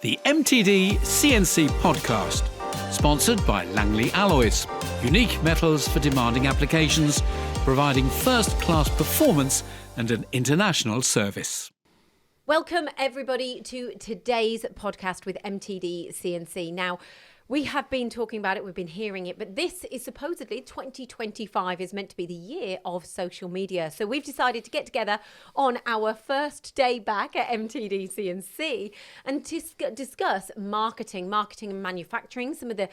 The MTDCNC podcast, sponsored by Langley Alloys, unique metals for demanding applications, providing first-class performance and an international service. Welcome everybody to today's podcast with MTDCNC. Now, we have been talking about it, we've been hearing it, but this is supposedly 2025 is meant to be the year of social media. So we've decided to get together on our first day back at MTDCNC and to discuss marketing and manufacturing, some of the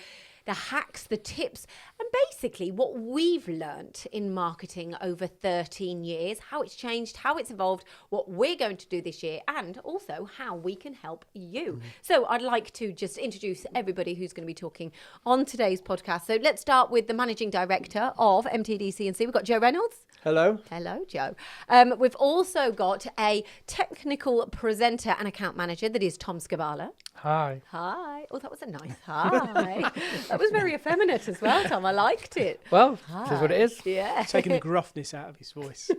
hacks, the tips, and basically what we've learnt in marketing over 13 years, how it's changed, how it's evolved, what we're going to do this year, and also how we can help you. So I'd like to just introduce everybody who's going to be talking on today's podcast. So let's start with the Managing Director of MTDCNC. We've got Joe Reynolds. Hello. Hello, Joe. We've also got a technical presenter and account manager that is Tom Scavala. Hi. Hi. Oh, that was a nice hi. That was very effeminate as well, Tom. I liked it. Well, Hi. this is what it is. Yeah. Taking the gruffness out of his voice.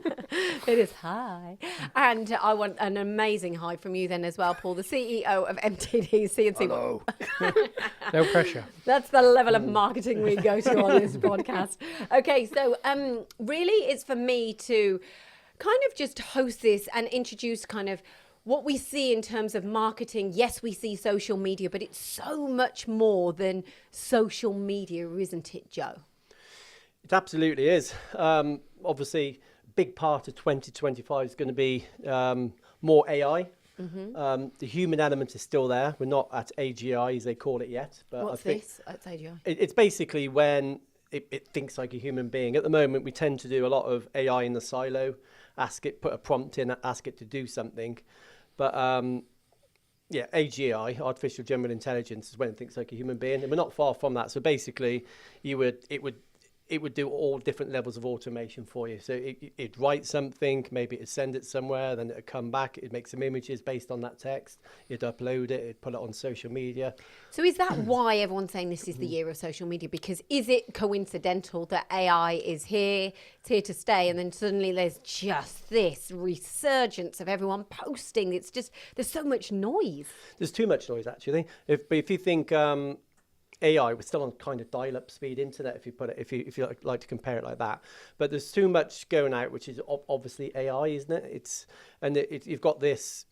It is hi. And I want an amazing hi from you then as well, Paul, the CEO of MTDCNC. Hello. No pressure. That's the level of marketing we go to on this podcast. Okay, so really it's for me to kind of just host this and introduce kind of what we see in terms of marketing. Yes, we see social media, but it's so much more than social media, isn't it, Joe? It absolutely is. Obviously, a big part of 2025 is going to be more AI. The human element is still there. We're not at AGI, as they call it, yet. But What's I think this? It's AGI. It's basically when it thinks like a human being. At the moment, we tend to do a lot of AI in the silo. Ask it, put a prompt in, ask it to do something. But AGI, artificial general intelligence, is when it thinks like a human being, and we're not far from that. So basically, it would do all different levels of automation for you. So it'd write something, maybe it'd send it somewhere, then it'd come back, it'd make some images based on that text, it'd upload it, it'd put it on social media. So is that why everyone's saying this is the year of social media? Because is it coincidental that AI is here, it's here to stay, and then suddenly there's just this resurgence of everyone posting? It's just, there's so much noise. There's too much noise, actually. If you think AI, we're still on kind of dial-up speed internet, if you like to compare it like that. But there's too much going out, which is obviously AI, isn't it? You've got this,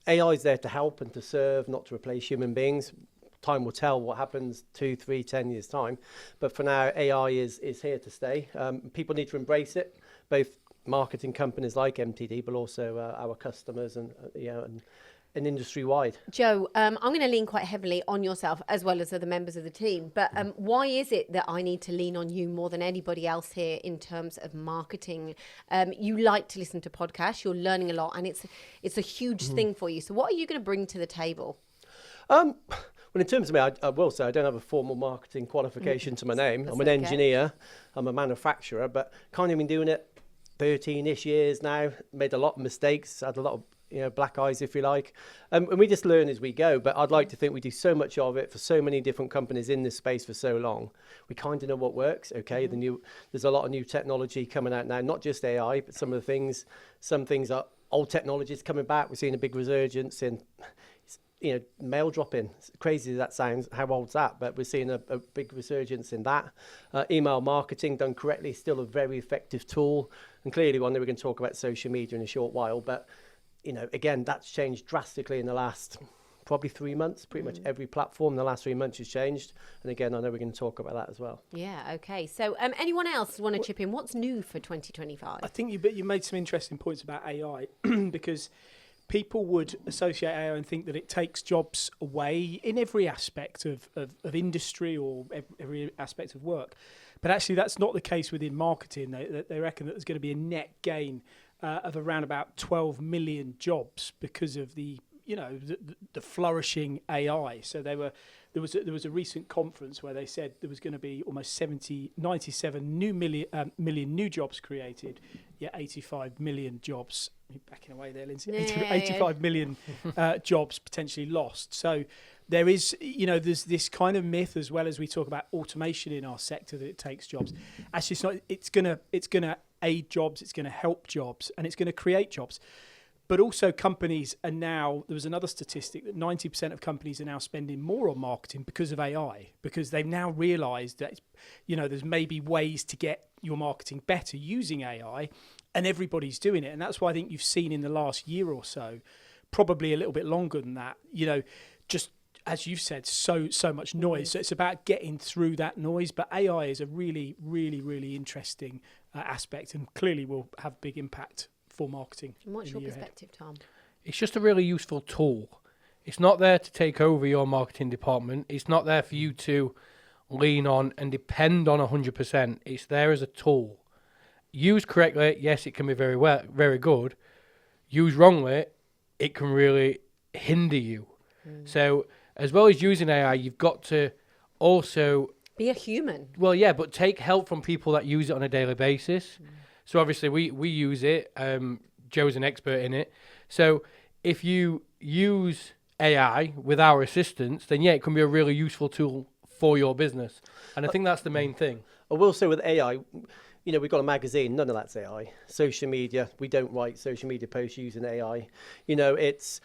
AI is there to help and to serve, not to replace human beings. Time will tell what happens 2, 3, 10 years time. But for now, AI is here to stay. People need to embrace it, both marketing companies like MTD, but also our customers and industry-wide. Joe, I'm going to lean quite heavily on yourself as well as other members of the team. But why is it that I need to lean on you more than anybody else here in terms of marketing? You like to listen to podcasts, you're learning a lot, and it's a huge thing for you. So what are you going to bring to the table? Well, in terms of me, I will say I don't have a formal marketing qualification to my name. I'm an engineer, I'm a manufacturer, but kind of been doing it 13-ish years now, made a lot of mistakes, had a lot of black eyes, if you like. And we just learn as we go. But I'd like to think we do so much of it for so many different companies in this space for so long. We kind of know what works, okay? There's a lot of new technology coming out now, not just AI, but some things are old technologies coming back. We're seeing a big resurgence in, mail dropping. As crazy as that sounds, how old's that? But we're seeing a big resurgence in that. Email marketing done correctly, still a very effective tool. And clearly one day we're going to talk about social media in a short while, but again, that's changed drastically in the last probably 3 months. Pretty much every platform in the last 3 months has changed. And again, I know we're going to talk about that as well. Yeah, okay. So anyone else want to chip in? What's new for 2025? I think you made some interesting points about AI because people would associate AI and think that it takes jobs away in every aspect of industry or every aspect of work. But actually, that's not the case within marketing. They reckon that there's going to be a net gain of around about 12 million jobs because of the flourishing AI. So there was a recent conference where they said there was going to be almost 97 million new jobs created. 85 million jobs. You're backing away there, Lindsay. 85 million jobs potentially lost. So there is, there's this kind of myth as well as we talk about automation in our sector that it takes jobs. Actually, it's not. It's gonna aid jobs. It's going to help jobs, and it's going to create jobs. But also companies are now, there was another statistic that 90% of companies are now spending more on marketing because of AI, because they've now realised that, there's maybe ways to get your marketing better using AI, and everybody's doing it. And that's why I think you've seen in the last year or so, probably a little bit longer than that, just as you've said, so much noise. So it's about getting through that noise. But AI is a really, really, really interesting aspect, and clearly will have big impact for marketing. And what's your perspective, Tom? It's just a really useful tool. It's not there to take over your marketing department. It's not there for you to lean on and depend on 100%. It's there as a tool. Used correctly, yes, it can be very good. Used wrongly, it can really hinder you. So as well as using AI, you've got to also be a human. Well, yeah, but take help from people that use it on a daily basis. So obviously we use it. Joe's an expert in it. So if you use AI with our assistance, then yeah, it can be a really useful tool for your business. And I think that's the main thing. I will say with AI, we've got a magazine, none of that's AI. Social media, we don't write social media posts using AI. There's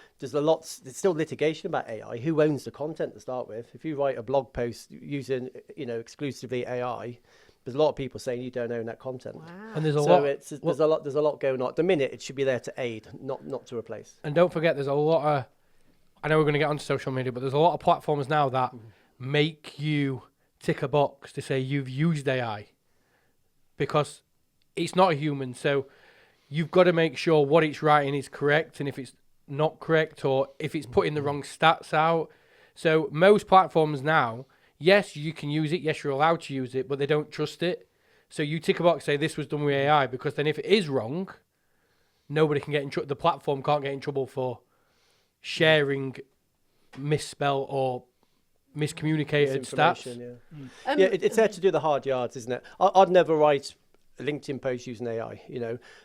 still litigation about AI. Who owns the content to start with? If you write a blog post using, exclusively AI, there's a lot of people saying you don't own that content. Wow. And there's a lot. There's a lot going on. At the minute, it should be there to aid, not to replace. And don't forget, there's a lot of. I know we're going to get onto social media, but there's a lot of platforms now that make you tick a box to say you've used AI, because it's not a human. So you've got to make sure what it's writing is correct, and if it's not correct, or if it's putting the wrong stats out. So most platforms now, yes, you can use it. Yes, you're allowed to use it, but they don't trust it. So you tick a box, say this was done with AI, because then if it is wrong, nobody can get in trouble. The platform can't get in trouble for sharing misspell or miscommunicated stats. Yeah. It's there to do the hard yards, isn't it? I'd never write a LinkedIn post using AI,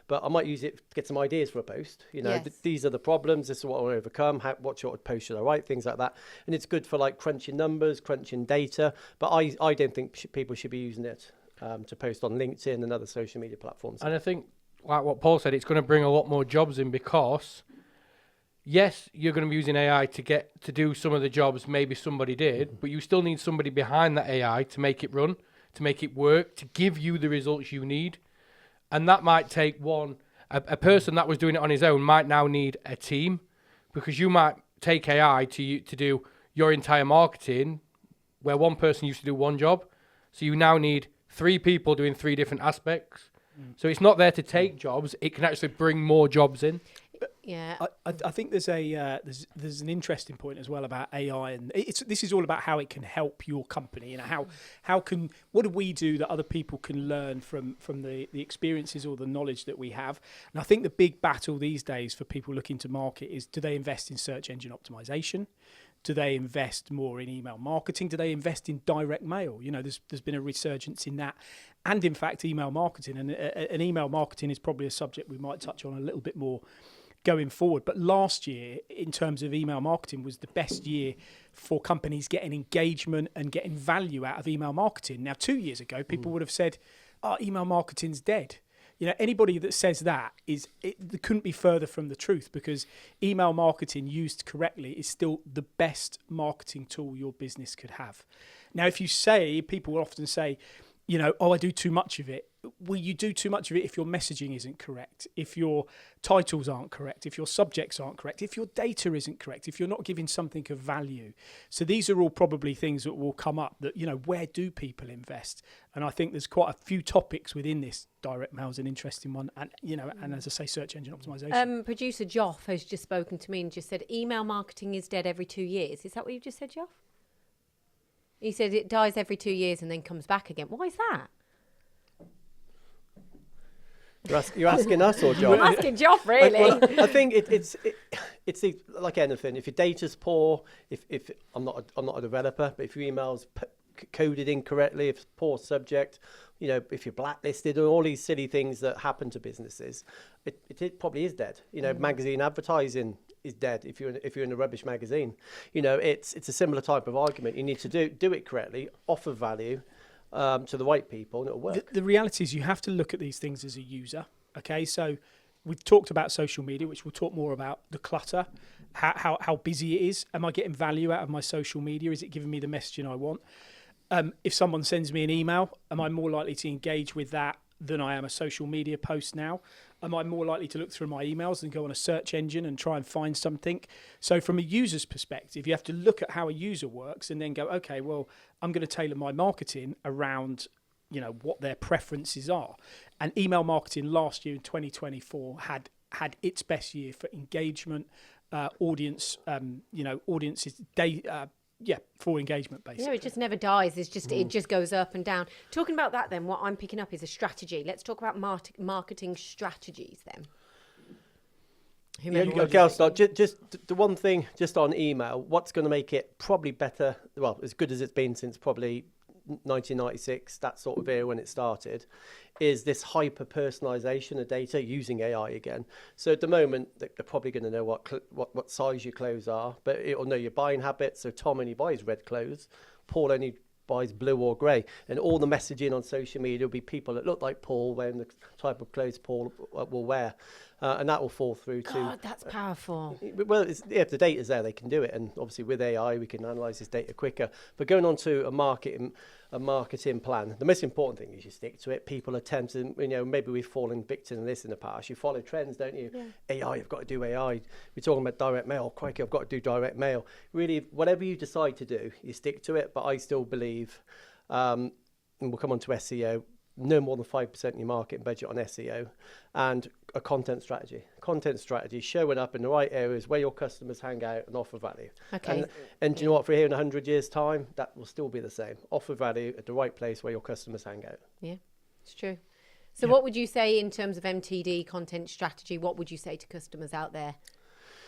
but I might use it to get some ideas for a post. Yes. These are the problems. This is what I want to overcome. What sort of post should I write? Things like that. And it's good for like crunching numbers, crunching data. But I don't think people should be using it to post on LinkedIn and other social media platforms. And I think, like what Paul said, it's going to bring a lot more jobs in, because yes, you're going to be using AI to do some of the jobs maybe somebody did, but you still need somebody behind that AI to make it run, to make it work, to give you the results you need. And that might take a person that was doing it on his own might now need a team, because you might take AI to do your entire marketing where one person used to do one job. So you now need 3 people doing 3 different aspects. So it's not there to take jobs. It can actually bring more jobs in. Yeah, I think there's an interesting point as well about AI, and this is all about how it can help your company, and what do we do that other people can learn from the experiences or the knowledge that we have. And I think the big battle these days for people looking to market is, do they invest in search engine optimization? Do they invest more in email marketing? Do they invest in direct mail? There's been a resurgence in that, and in fact email marketing, and email marketing is probably a subject we might touch on a little bit more going forward. But last year, in terms of email marketing, was the best year for companies getting engagement and getting value out of email marketing. Now, 2 years ago, people would have said, email marketing's dead. Anybody that says that they couldn't be further from the truth, because email marketing used correctly is still the best marketing tool your business could have. Now, people will often say, I do too much of it. Well, you do too much of it if your messaging isn't correct, if your titles aren't correct, if your subjects aren't correct, if your data isn't correct, if you're not giving something of value. So these are all probably things that will come up, that, where do people invest? And I think there's quite a few topics within this. Direct mail is an interesting one. And, and as I say, search engine optimization. Producer Joff has just spoken to me and just said, email marketing is dead every 2 years. Is that what you just said, Joff? He said it dies every 2 years and then comes back again. Why is that? You're asking us or John? I'm asking Joff, really. I think it's like anything. If your data's poor, if I'm not a developer, but if your email's coded incorrectly, if it's poor subject, if you're blacklisted, and all these silly things that happen to businesses, it probably is dead. Magazine advertising is dead if you're in a rubbish magazine. It's a similar type of argument. You need to do it correctly, offer value to the right people, and it'll work. The reality is, you have to look at these things as a user. Okay, so we've talked about social media, which we'll talk more about, the clutter, how busy it is. Am I getting value out of my social media? Is it giving me the messaging I want? If someone sends me an email, am I more likely to engage with that than I am a social media post now? Am I more likely to look through my emails and go on a search engine and try and find something? So from a user's perspective, you have to look at how a user works and then go, okay, well, I'm going to tailor my marketing around, you know, what their preferences are. And email marketing last year in 2024 had its best year for engagement, audiences for engagement, basically. Yeah, it just never dies. It's just it just goes up and down. Talking about that, then, what I'm picking up is a strategy. Let's talk about marketing strategies then. Okay, I'll start. Just the one thing, just on email, what's going to make it probably better, well, as good as it's been since probably 1996, that sort of era when it started, is this hyper personalization of data using AI again. So at the moment, they're probably going to know what size your clothes are, but it'll know your buying habits. So Tom only buys red clothes, Paul only buys blue or grey, and all the messaging on social media will be people that look like Paul wearing the type of clothes Paul will wear. And that will fall through to... God, that's powerful. Well, if the data's there, they can do it. And obviously with AI, we can analyse this data quicker. But going on to a marketing plan, the most important thing is you stick to it. People are tempted, maybe we've fallen victim to this in the past. You follow trends, don't you? Yeah. AI, you've got to do AI. We're talking about direct mail. Crikey, I've got to do direct mail. Really, whatever you decide to do, you stick to it. But I still believe, and we'll come on to SEO, no more than 5% of your marketing budget on SEO, and a content strategy, showing up in the right areas where your customers hang out and offer value. Okay. And do you know what, for here in 100 years time, that will still be the same. Offer value at the right place where your customers hang out. Yeah, it's true. So what would you say in terms of MTD content strategy? What would you say to customers out there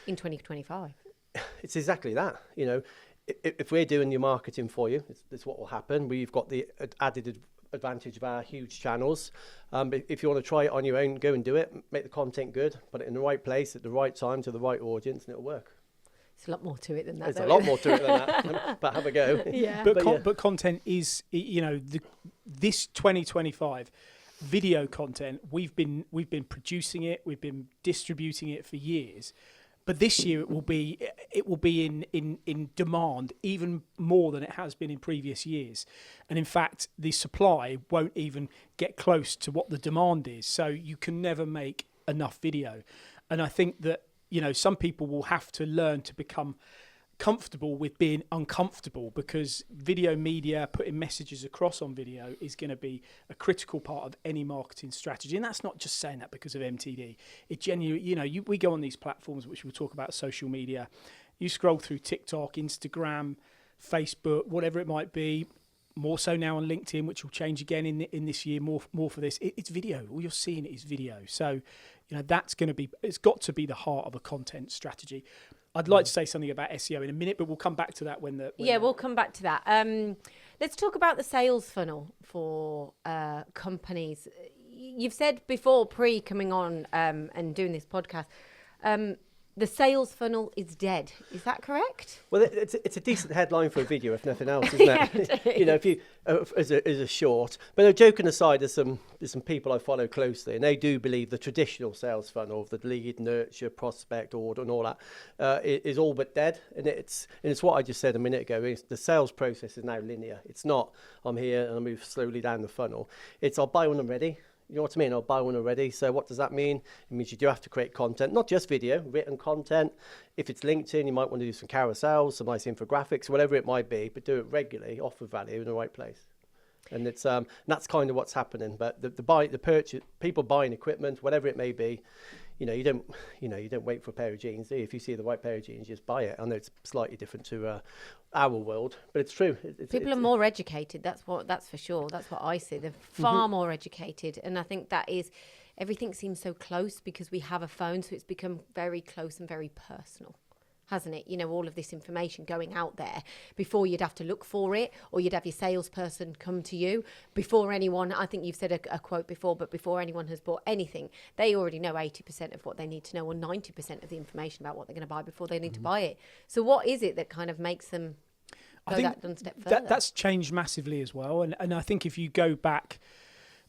in 2025? It's exactly that. If we're doing your marketing for you, it's what will happen. We've got the added advantage of our huge channels. But if you want to try it on your own, go and do it. Make the content good, put it in the right place at the right time to the right audience, and it'll work. It's a lot more to it than that. There's a lot more to it than that, but have a go. Yeah. But content is, this 2025 video content. We've been producing it. We've been distributing it for years. But this year it will be in demand even more than it has been in previous years. And in fact, the supply won't even get close to what the demand is. So you can never make enough video. And I think that, some people will have to learn to become comfortable with being uncomfortable, because video media, putting messages across on video, is going to be a critical part of any marketing strategy. And that's not just saying that because of MTD. It genuinely, we go on these platforms, which we'll talk about, social media. You scroll through TikTok, Instagram, Facebook, whatever it might be. More so now on LinkedIn, which will change again in this year. More for this. It's video. All you're seeing is video. So, that's going to be. It's got to be the heart of a content strategy. I'd like to say something about SEO in a minute, but we'll come back to that we'll come back to that. Let's talk about the sales funnel for companies. You've said before, coming on and doing this podcast, the sales funnel is dead. Is that correct? Well, it's a decent headline for a video, if nothing else, isn't it? If you as a short. But joking aside, there's some people I follow closely, and they do believe the traditional sales funnel of the lead, nurture, prospect, order, and all that is all but dead. And it's what I just said a minute ago. The sales process is now linear. It's not I'm here and I move slowly down the funnel. It's I'll buy when I'm ready. You know what I mean? I'll buy one already. So what does that mean? It means you do have to create content, not just video, written content. If it's LinkedIn, you might want to do some carousels, some nice infographics, whatever it might be, but do it regularly, offer value in the right place. And it's that's kind of what's happening. But the purchase, people buying equipment, whatever it may be, you don't wait for a pair of jeans. If you see the right pair of jeans, just buy it. I know it's slightly different to our world, but it's true. People are more educated. That's for sure. That's what I see. They're far more educated, and I think that is everything seems so close because we have a phone, so it's become very close and very personal, hasn't it? All of this information going out there. Before you'd have to look for it, or you'd have your salesperson come to you. Before anyone, I think you've said a quote before, but before anyone has bought anything, they already know 80% of what they need to know, or 90% of the information about what they're going to buy before they need to buy it. So what is it that kind of makes them go that one step further? That's changed massively as well. And I think if you go back,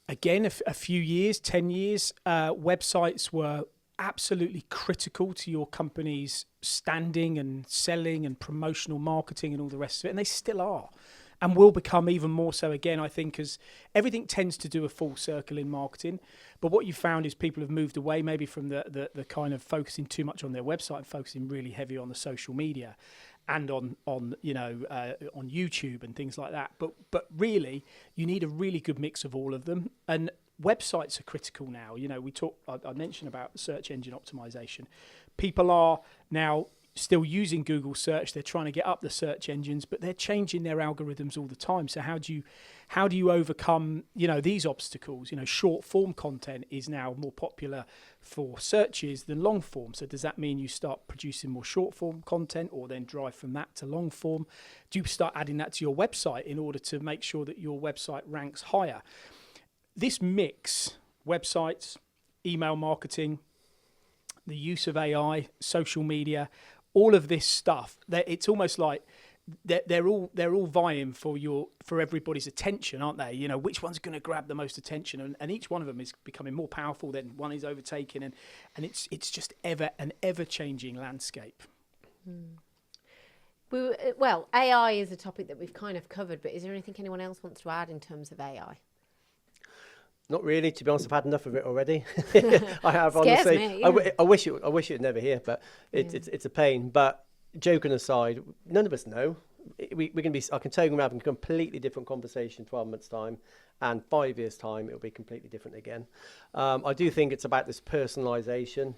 again, a few years, 10 years, websites were absolutely critical to your company's standing and selling and promotional marketing and all the rest of it, and they still are, and will become even more so again, I think, as everything tends to do a full circle in marketing. But what you found is people have moved away maybe from the kind of focusing too much on their website and focusing really heavy on the social media and on YouTube and things like that. But really, you need a really good mix of all of them. And websites are critical now. I mentioned about search engine optimization. People are now still using Google search. They're trying to get up the search engines, but they're changing their algorithms all the time. So how do you overcome these obstacles? Short form content is now more popular for searches than long form. So does that mean you start producing more short form content, or then drive from that to long form? Do you start adding that to your website in order to make sure that your website ranks higher? This mix, websites, email marketing, the use of AI, social media, all of this stuff, it's almost like they're all vying for everybody's attention, aren't they? Which one's going to grab the most attention, and each one of them is becoming more powerful. Then one is overtaken, and it's just an ever changing landscape. Well, AI is a topic that we've kind of covered, but is there anything anyone else wants to add in terms of AI? Not really, to be honest. I've had enough of it already. I have, Scares honestly. me, yeah. I wish it never here, but it's a pain. But joking aside, none of us know. I can tell you, we're having a completely different conversation 12 months' time, and 5 years' time, it'll be completely different again. I do think it's about this personalisation.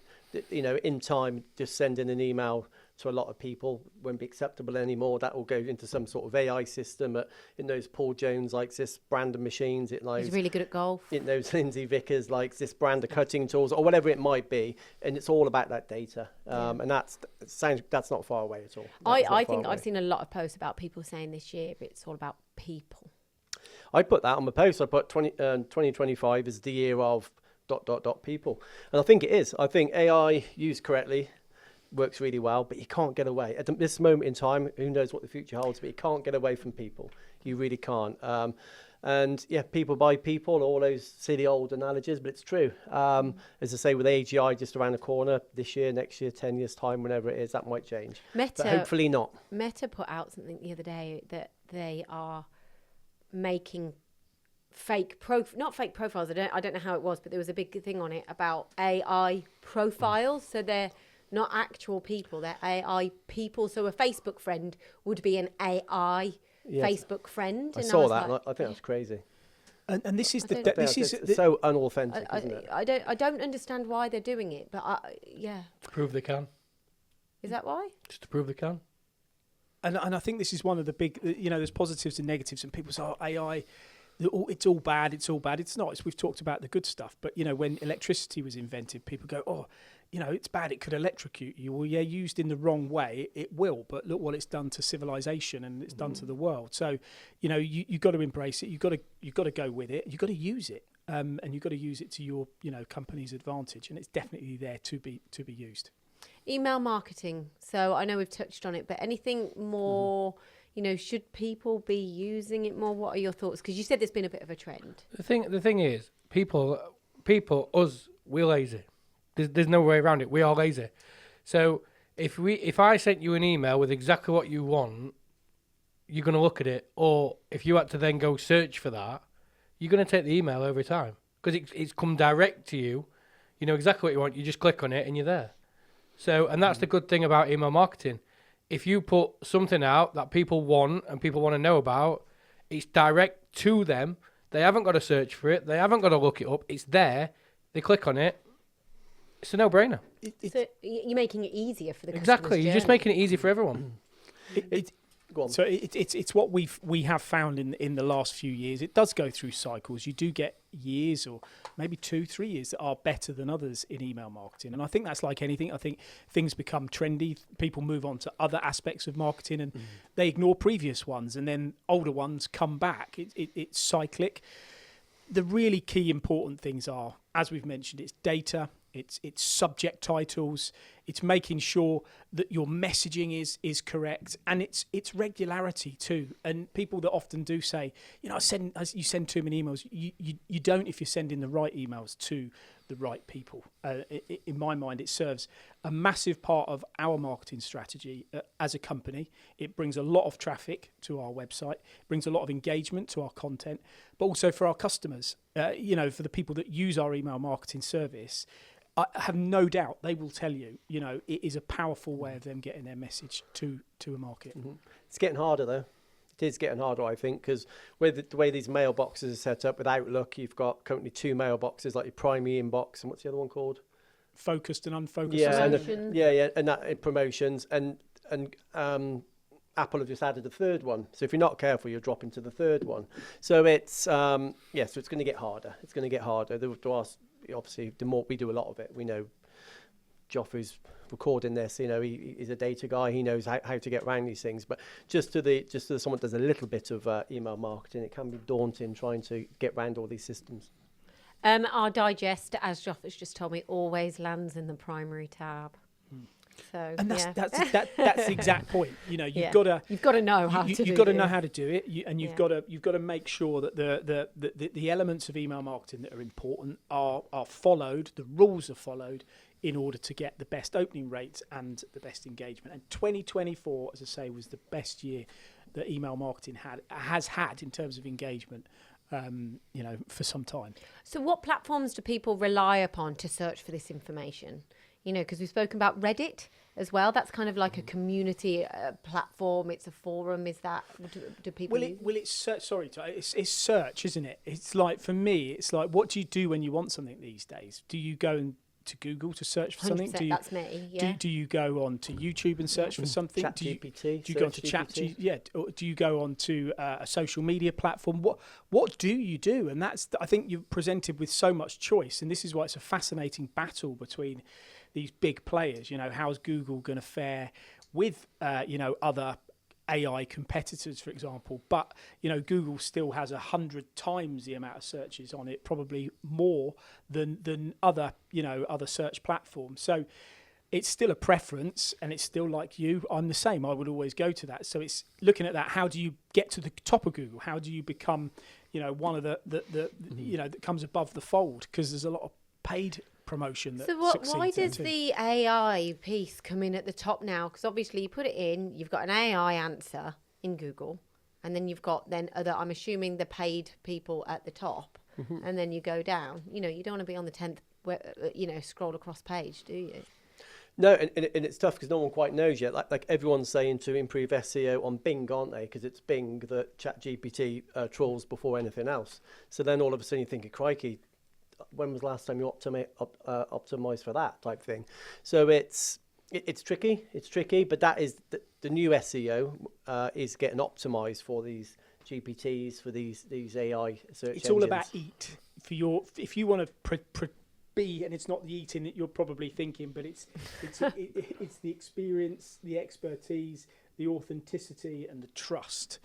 In time, just sending an email to a lot of people won't be acceptable anymore. That will go into some sort of AI system. It knows Paul Jones likes this brand of machines. It knows He's really good at golf. It knows Lindsay Vickers likes this brand of cutting tools, or whatever it might be, and it's all about that data. And that's not far away at all. I think I've seen a lot of posts about people saying this year, but it's all about people. I put that on my post. I put 2025 is the year of ... people, and I think it is. I think AI used correctly works really well, but you can't get away at this moment in time. Who knows what the future holds, but you can't get away from people. You really can't. And yeah, people buy people, all those silly old analogies, but it's true. As I say, with AGI just around the corner this year, next year, 10 years time, whenever it is, that might change. But hopefully not. Meta put out something the other day that they are making not fake profiles. I don't know how it was, but there was a big thing on it about AI profiles. So they're not actual people, they're AI people. So a Facebook friend would be an AI Facebook friend. I saw that, and I think that's crazy. And this is so unauthentic, isn't it? I don't understand why they're doing it, but to prove they can. Is that why? Just to prove they can. And I think this is one of the big, there's positives and negatives, and people say, oh, AI, it's all bad. It's not. We've talked about the good stuff, but when electricity was invented, people go, oh, it's bad. It could electrocute you. Well, yeah, used in the wrong way, it will. But look what it's done to civilization and it's done to the world. So, you got to embrace it. You got to go with it. You got to use it, and you got to use it to your company's advantage. And it's definitely there to be used. Email marketing. So I know we've touched on it, but anything more? Should people be using it more? What are your thoughts? Because you said there's been a bit of a trend. The thing is, people, we're lazy. There's no way around it. We are lazy. So if I sent you an email with exactly what you want, you're going to look at it. Or if you had to then go search for that, you're going to take the email every time because it's come direct to you. You know exactly what you want. You just click on it and you're there. So, and that's the good thing about email marketing. If you put something out that people want and people want to know about, it's direct to them. They haven't got to search for it. They haven't got to look it up. It's there. They click on it. It's a no-brainer. So you're making it easier for the exactly. You're just making it easy for everyone. Go on. So it's what we have found in the last few years. It does go through cycles. You do get years or maybe 2-3 years that are better than others in email marketing, and I think that's like anything. I think things become trendy. People move on to other aspects of marketing, and they ignore previous ones, and then older ones come back. It's cyclic. The really key important things are, as we've mentioned, it's data. It's subject titles. It's making sure that your messaging is correct, and it's regularity too. And people that often do say, you send too many emails. You don't if you're sending the right emails to the right people. In my mind, it serves a massive part of our marketing strategy as a company. It brings a lot of traffic to our website, brings a lot of engagement to our content, but also for our customers, for the people that use our email marketing service. I have no doubt they will tell you, it is a powerful way of them getting their message to a market. Mm-hmm. It's getting harder, though. It is getting harder, I think, because with the way these mailboxes are set up with Outlook, you've got currently 2 mailboxes, like your primary inbox, and what's the other one called? Focused and unfocused. Yeah, Promotions. and that promotions, and Apple have just added a third one. So if you're not careful, you'll drop into the third one. So it's so it's going to get harder. It's going to get harder. Obviously, the more we do a lot of it, we know Joffrey's recording this, he's a data guy, he knows how to get around these things, but just to someone that does a little bit of email marketing, it can be daunting trying to get around all these systems. Our digest, as Joff has just told me, always lands in the primary tab. So, and that's the exact point. You've got to know how to do it. You've got to know how to do it, you've got to make sure that the elements of email marketing that are important are followed. The rules are followed in order to get the best opening rates and the best engagement. And 2024, as I say, was the best year that email marketing has had in terms of engagement. For some time. So, what platforms do people rely upon to search for this information? Because we've spoken about Reddit as well. That's kind of like a community platform. It's a forum. Is that, do people use? It's search, isn't it? It's like, for me, it's like, what do you do when you want something these days? Do you go to Google to search for something? That's me, yeah. Do you go on to YouTube and search for something? ChatGPT. Do you go on to ChatGPT? Yeah. Or do you go on to a social media platform? What do you do? And I think you're presented with so much choice, and this is why it's a fascinating battle between these big players. How's Google going to fare with other AI competitors, for example? But Google still has 100 times the amount of searches on it, probably more than other search platforms. So it's still a preference, and it's still like you. I'm the same. I would always go to that. So it's looking at that. How do you get to the top of Google? How do you become one of the that comes above the fold? Because there's a lot of paid promotion that why does the AI piece come in at the top now? Because obviously you put it in, you've got an AI answer in Google, and then you've got I'm assuming the paid people at the top, and then you go down. You don't want to be on the 10th scroll across page, do you? No, and it's tough because no one quite knows yet. Like everyone's saying to improve SEO on Bing, aren't they? Because it's Bing that ChatGPT trawls before anything else. So then all of a sudden you're thinking, crikey, when was the last time you optimized for that type thing? So it's tricky, but that is the new SEO is getting optimized for these GPTs, for these AI search It's all engines. about eat. If you want to be, and it's not the eating that you're probably thinking, but it's the experience, the expertise, the authenticity, and the trust.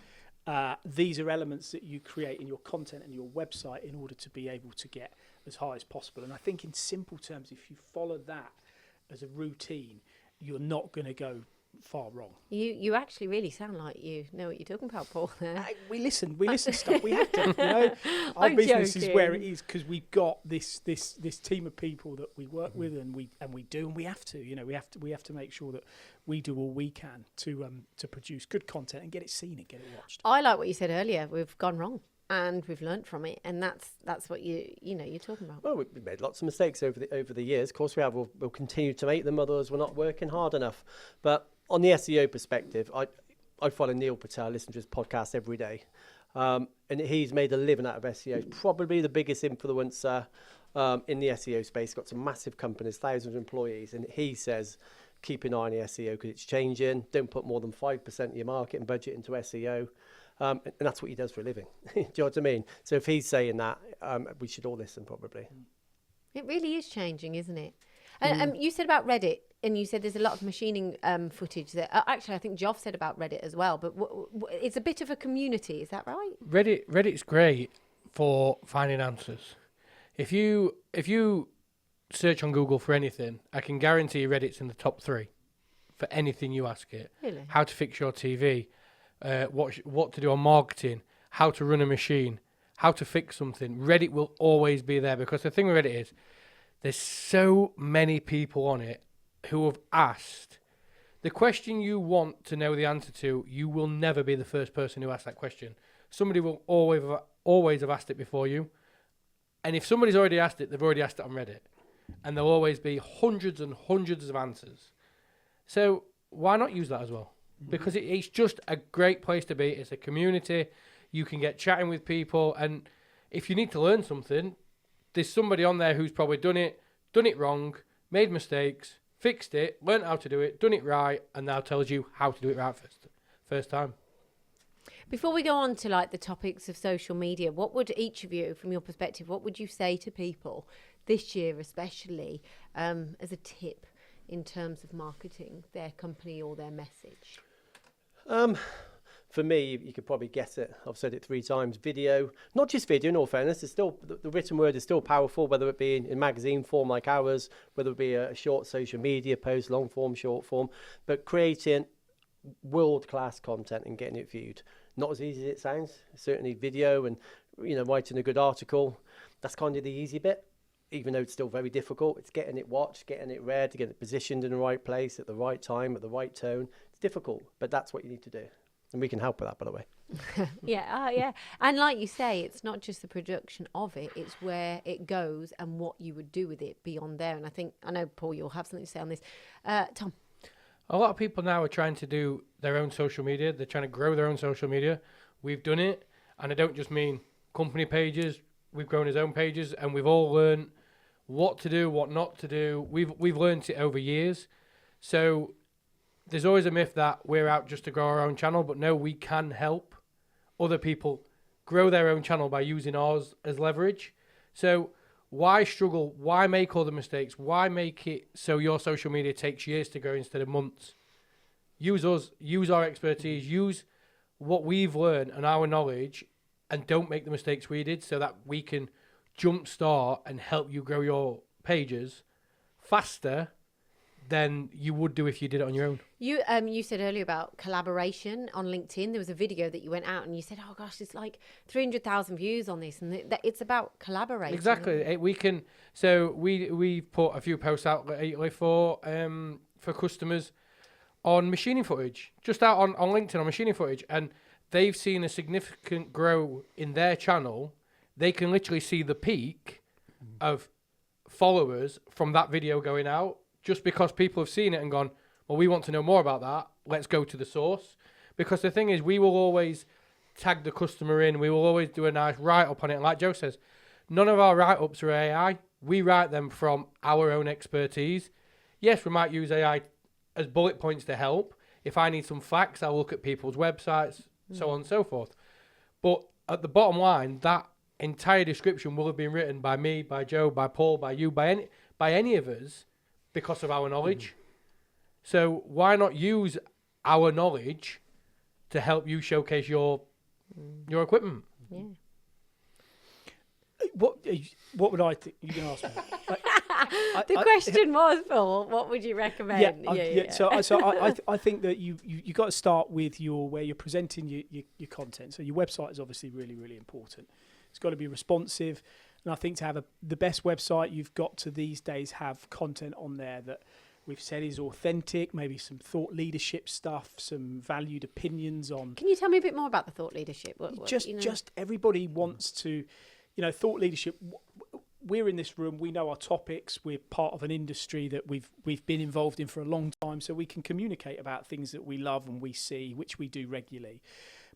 These are elements that you create in your content and your website in order to be able to get as high as possible. And I think in simple terms, if you follow that as a routine, you're not going to go far wrong. You actually really sound like you know what you're talking about, Paul. We listen stuff. We have to. Our business is where it is because we've got this team of people that we work with, and we have to. We have to make sure that we do all we can to produce good content and get it seen and get it watched. I like what you said earlier. We've gone wrong, and we've learnt from it, and that's what you're talking about. Well, we've made lots of mistakes over the years. Of course, we have. We'll continue to make them. Others, we're not working hard enough. But on the SEO perspective, I follow Neil Patel, listen to his podcast every day, and he's made a living out of SEO. He's probably the biggest influencer in the SEO space. Got some massive companies, thousands of employees, and he says, keep an eye on the SEO because it's changing. Don't put more than 5% of your marketing budget into SEO. And that's what he does for a living. Do you know what I mean? So if he's saying that, we should all listen probably. It really is changing, isn't it? And you said about Reddit, and you said there's a lot of machining footage there. Actually, I think Joff said about Reddit as well, but it's a bit of a community. Is that right? Reddit's great for finding answers. If you search on Google for anything, I can guarantee Reddit's in the top 3 for anything you ask it. Really? How to fix your TV, what to do on marketing, how to run a machine, how to fix something. Reddit will always be there because the thing with Reddit is there's so many people on it who have asked the question you want to know the answer to. You will never be the first person who asked that question. Somebody will always have asked it before you. And if somebody's already asked it, they've already asked it on Reddit. And there'll always be hundreds and hundreds of answers. So why not use that as well? Because it's just a great place to be. It's a community. You can get chatting with people. And if you need to learn something, there's somebody on there who's probably done it wrong, made mistakes, fixed it, learned how to do it, done it right, and now tells you how to do it right first time. Before we go on to like the topics of social media, what would each of you, from your perspective, what would you say to people this year especially as a tip in terms of marketing their company or their message? For me, you could probably guess it. I've said it 3 times. Video, not just video, in all fairness, it's still, the written word is still powerful, whether it be in magazine form like ours, whether it be a short social media post, long form, short form, but creating world-class content and getting it viewed. Not as easy as it sounds. Certainly video and, writing a good article, that's kind of the easy bit. Even though it's still very difficult, it's getting it watched, getting it read, getting it positioned in the right place at the right time, at the right tone. It's difficult, but that's what you need to do. And we can help with that, by the way. Yeah. And like you say, it's not just the production of it, it's where it goes and what you would do with it beyond there. And I know, Paul, you'll have something to say on this. Tom? A lot of people now are trying to do their own social media. They're trying to grow their own social media. We've done it. And I don't just mean company pages. We've grown his own pages, and we've all learned what to do, what not to do. We've learned it over years. So there's always a myth that we're out just to grow our own channel, but no, we can help other people grow their own channel by using ours as leverage. So why struggle? Why make all the mistakes? Why make it so your social media takes years to grow instead of months? Use us, use our expertise, use what we've learned and our knowledge, and don't make the mistakes we did, so that we can jumpstart and help you grow your pages faster than you would do if you did it on your own. You said earlier about collaboration on LinkedIn. There was a video that you went out and you said, oh gosh, it's like 300,000 views on this, and it's about collaborating. Exactly. We can. So we put a few posts out lately for customers on machining footage, just out on LinkedIn on machining footage, and they've seen a significant grow in their channel. They can literally see the peak of followers from that video going out, just because people have seen it and gone, well, we want to know more about that. Let's go to the source. Because the thing is, we will always tag the customer in. We will always do a nice write-up on it. And like Joe says, none of our write-ups are AI. We write them from our own expertise. Yes, we might use AI as bullet points to help. If I need some facts, I'll look at people's websites, so on and so forth. But at the bottom line, that entire description will have been written by me, by Joe, by Paul, by you, by any of us, because of our knowledge. So why not use our knowledge to help you showcase your equipment? Yeah. What would I think? You can ask me. The question was, Paul, what would you recommend? So I think that you got to start with where you're presenting your content. So your website is obviously really, really important. It's got to be responsive. And I think to have the best website, you've got to these days have content on there that we've said is authentic, maybe some thought leadership stuff, some valued opinions on. Can you tell me a bit more about the thought leadership? Just everybody wants to, thought leadership. We're in this room, we know our topics, we're part of an industry that we've been involved in for a long time, so we can communicate about things that we love and we see, which we do regularly.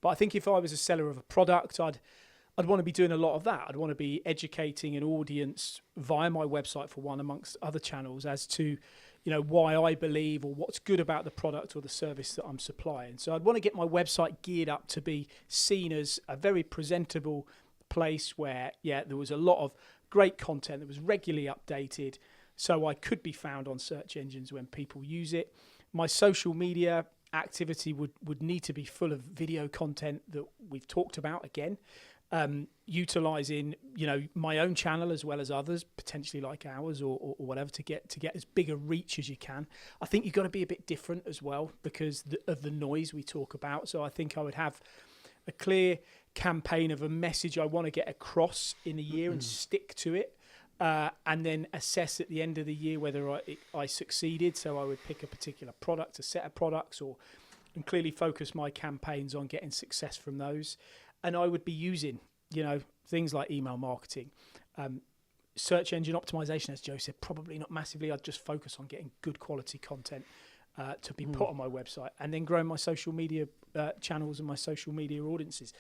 But I think if I was a seller of a product, I'd want to be doing a lot of that. I'd want to be educating an audience via my website, for one, amongst other channels, as to, why I believe or what's good about the product or the service that I'm supplying. So I'd want to get my website geared up to be seen as a very presentable place where, there was a lot of great content that was regularly updated, so I could be found on search engines when people use it. My social media activity would need to be full of video content that we've talked about again. Utilising, my own channel as well as others, potentially like ours or whatever, to get as big a reach as you can. I think you've got to be a bit different as well because of the noise we talk about. So I think I would have a clear campaign of a message I want to get across in a year and stick to it. and then assess at the end of the year whether I succeeded. So I would pick a particular product, a set of products, and clearly focus my campaigns on getting success from those. And I would be using, things like email marketing, search engine optimization, as Joe said, probably not massively. I'd just focus on getting good quality content to be put on my website, and then growing my social media channels and my social media audiences.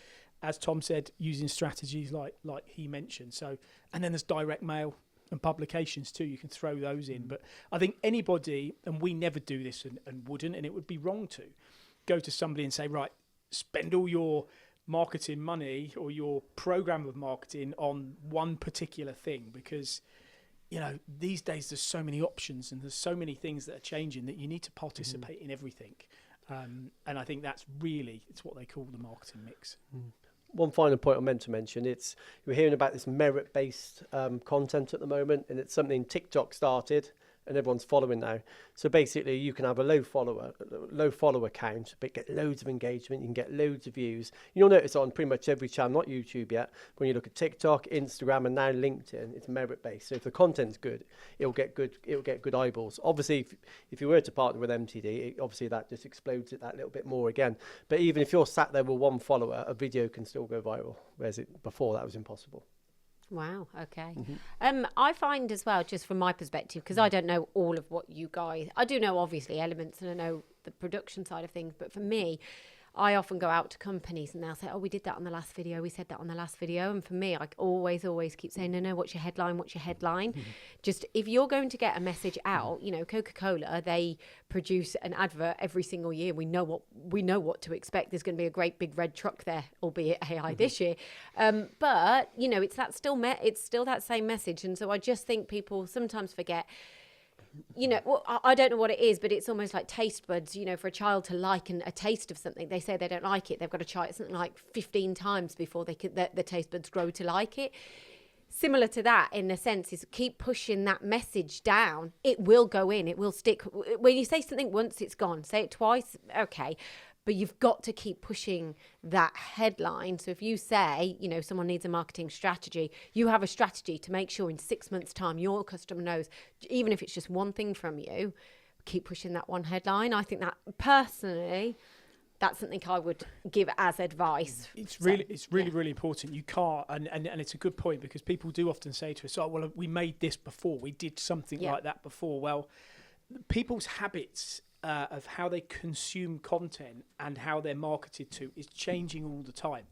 As Tom said, using strategies like he mentioned. So, and then there's direct mail and publications too. You can throw those in. But I think anybody, and we never do this and wouldn't, and it would be wrong to, go to somebody and say, right, spend all your marketing money or your program of marketing on one particular thing, because these days there's so many options and there's so many things that are changing that you need to participate in everything. And I think it's what they call the marketing mix. One final point I meant to mention, we're hearing about this merit-based content at the moment, and it's something TikTok started and everyone's following now. So basically you can have a low follower count, but get loads of engagement, you can get loads of views. You'll notice on pretty much every channel, not YouTube yet, when you look at TikTok, Instagram, and now LinkedIn, it's merit-based. So if the content's good, it'll get good eyeballs. Obviously, if you were to partner with MTD, obviously that just explodes it that little bit more again. But even if you're sat there with one follower, a video can still go viral, whereas before that was impossible. Wow. Okay. I find as well, just from my perspective, because I don't know all of what you guys, I do know obviously elements and I know the production side of things, but for me, I often go out to companies and they'll say, oh, we did that on the last video. We said that on the last video. And for me, I always keep saying, no, what's your headline? What's your headline? Just if you're going to get a message out, Coca-Cola, they produce an advert every single year. We know what to expect. There's going to be a great big red truck there, albeit AI this year. But, it's still that same message. And so I just think people sometimes forget, I don't know what it is, but it's almost like taste buds, for a child to like a taste of something. They say they don't like it. They've got to try it something like 15 times before the taste buds grow to like it. Similar to that, in a sense, is keep pushing that message down. It will go in. It will stick. When you say something once, it's gone. Say it twice, okay. But you've got to keep pushing that headline. So if you say, someone needs a marketing strategy, you have a strategy to make sure in 6 months' time your customer knows, even if it's just one thing from you, keep pushing that one headline. I think that personally, that's something I would give as advice. It's really important. You can't, and it's a good point, because people do often say to us, oh, well, we made this before. We did something like that before. Well, people's habits of how they consume content and how they're marketed to is changing all the time.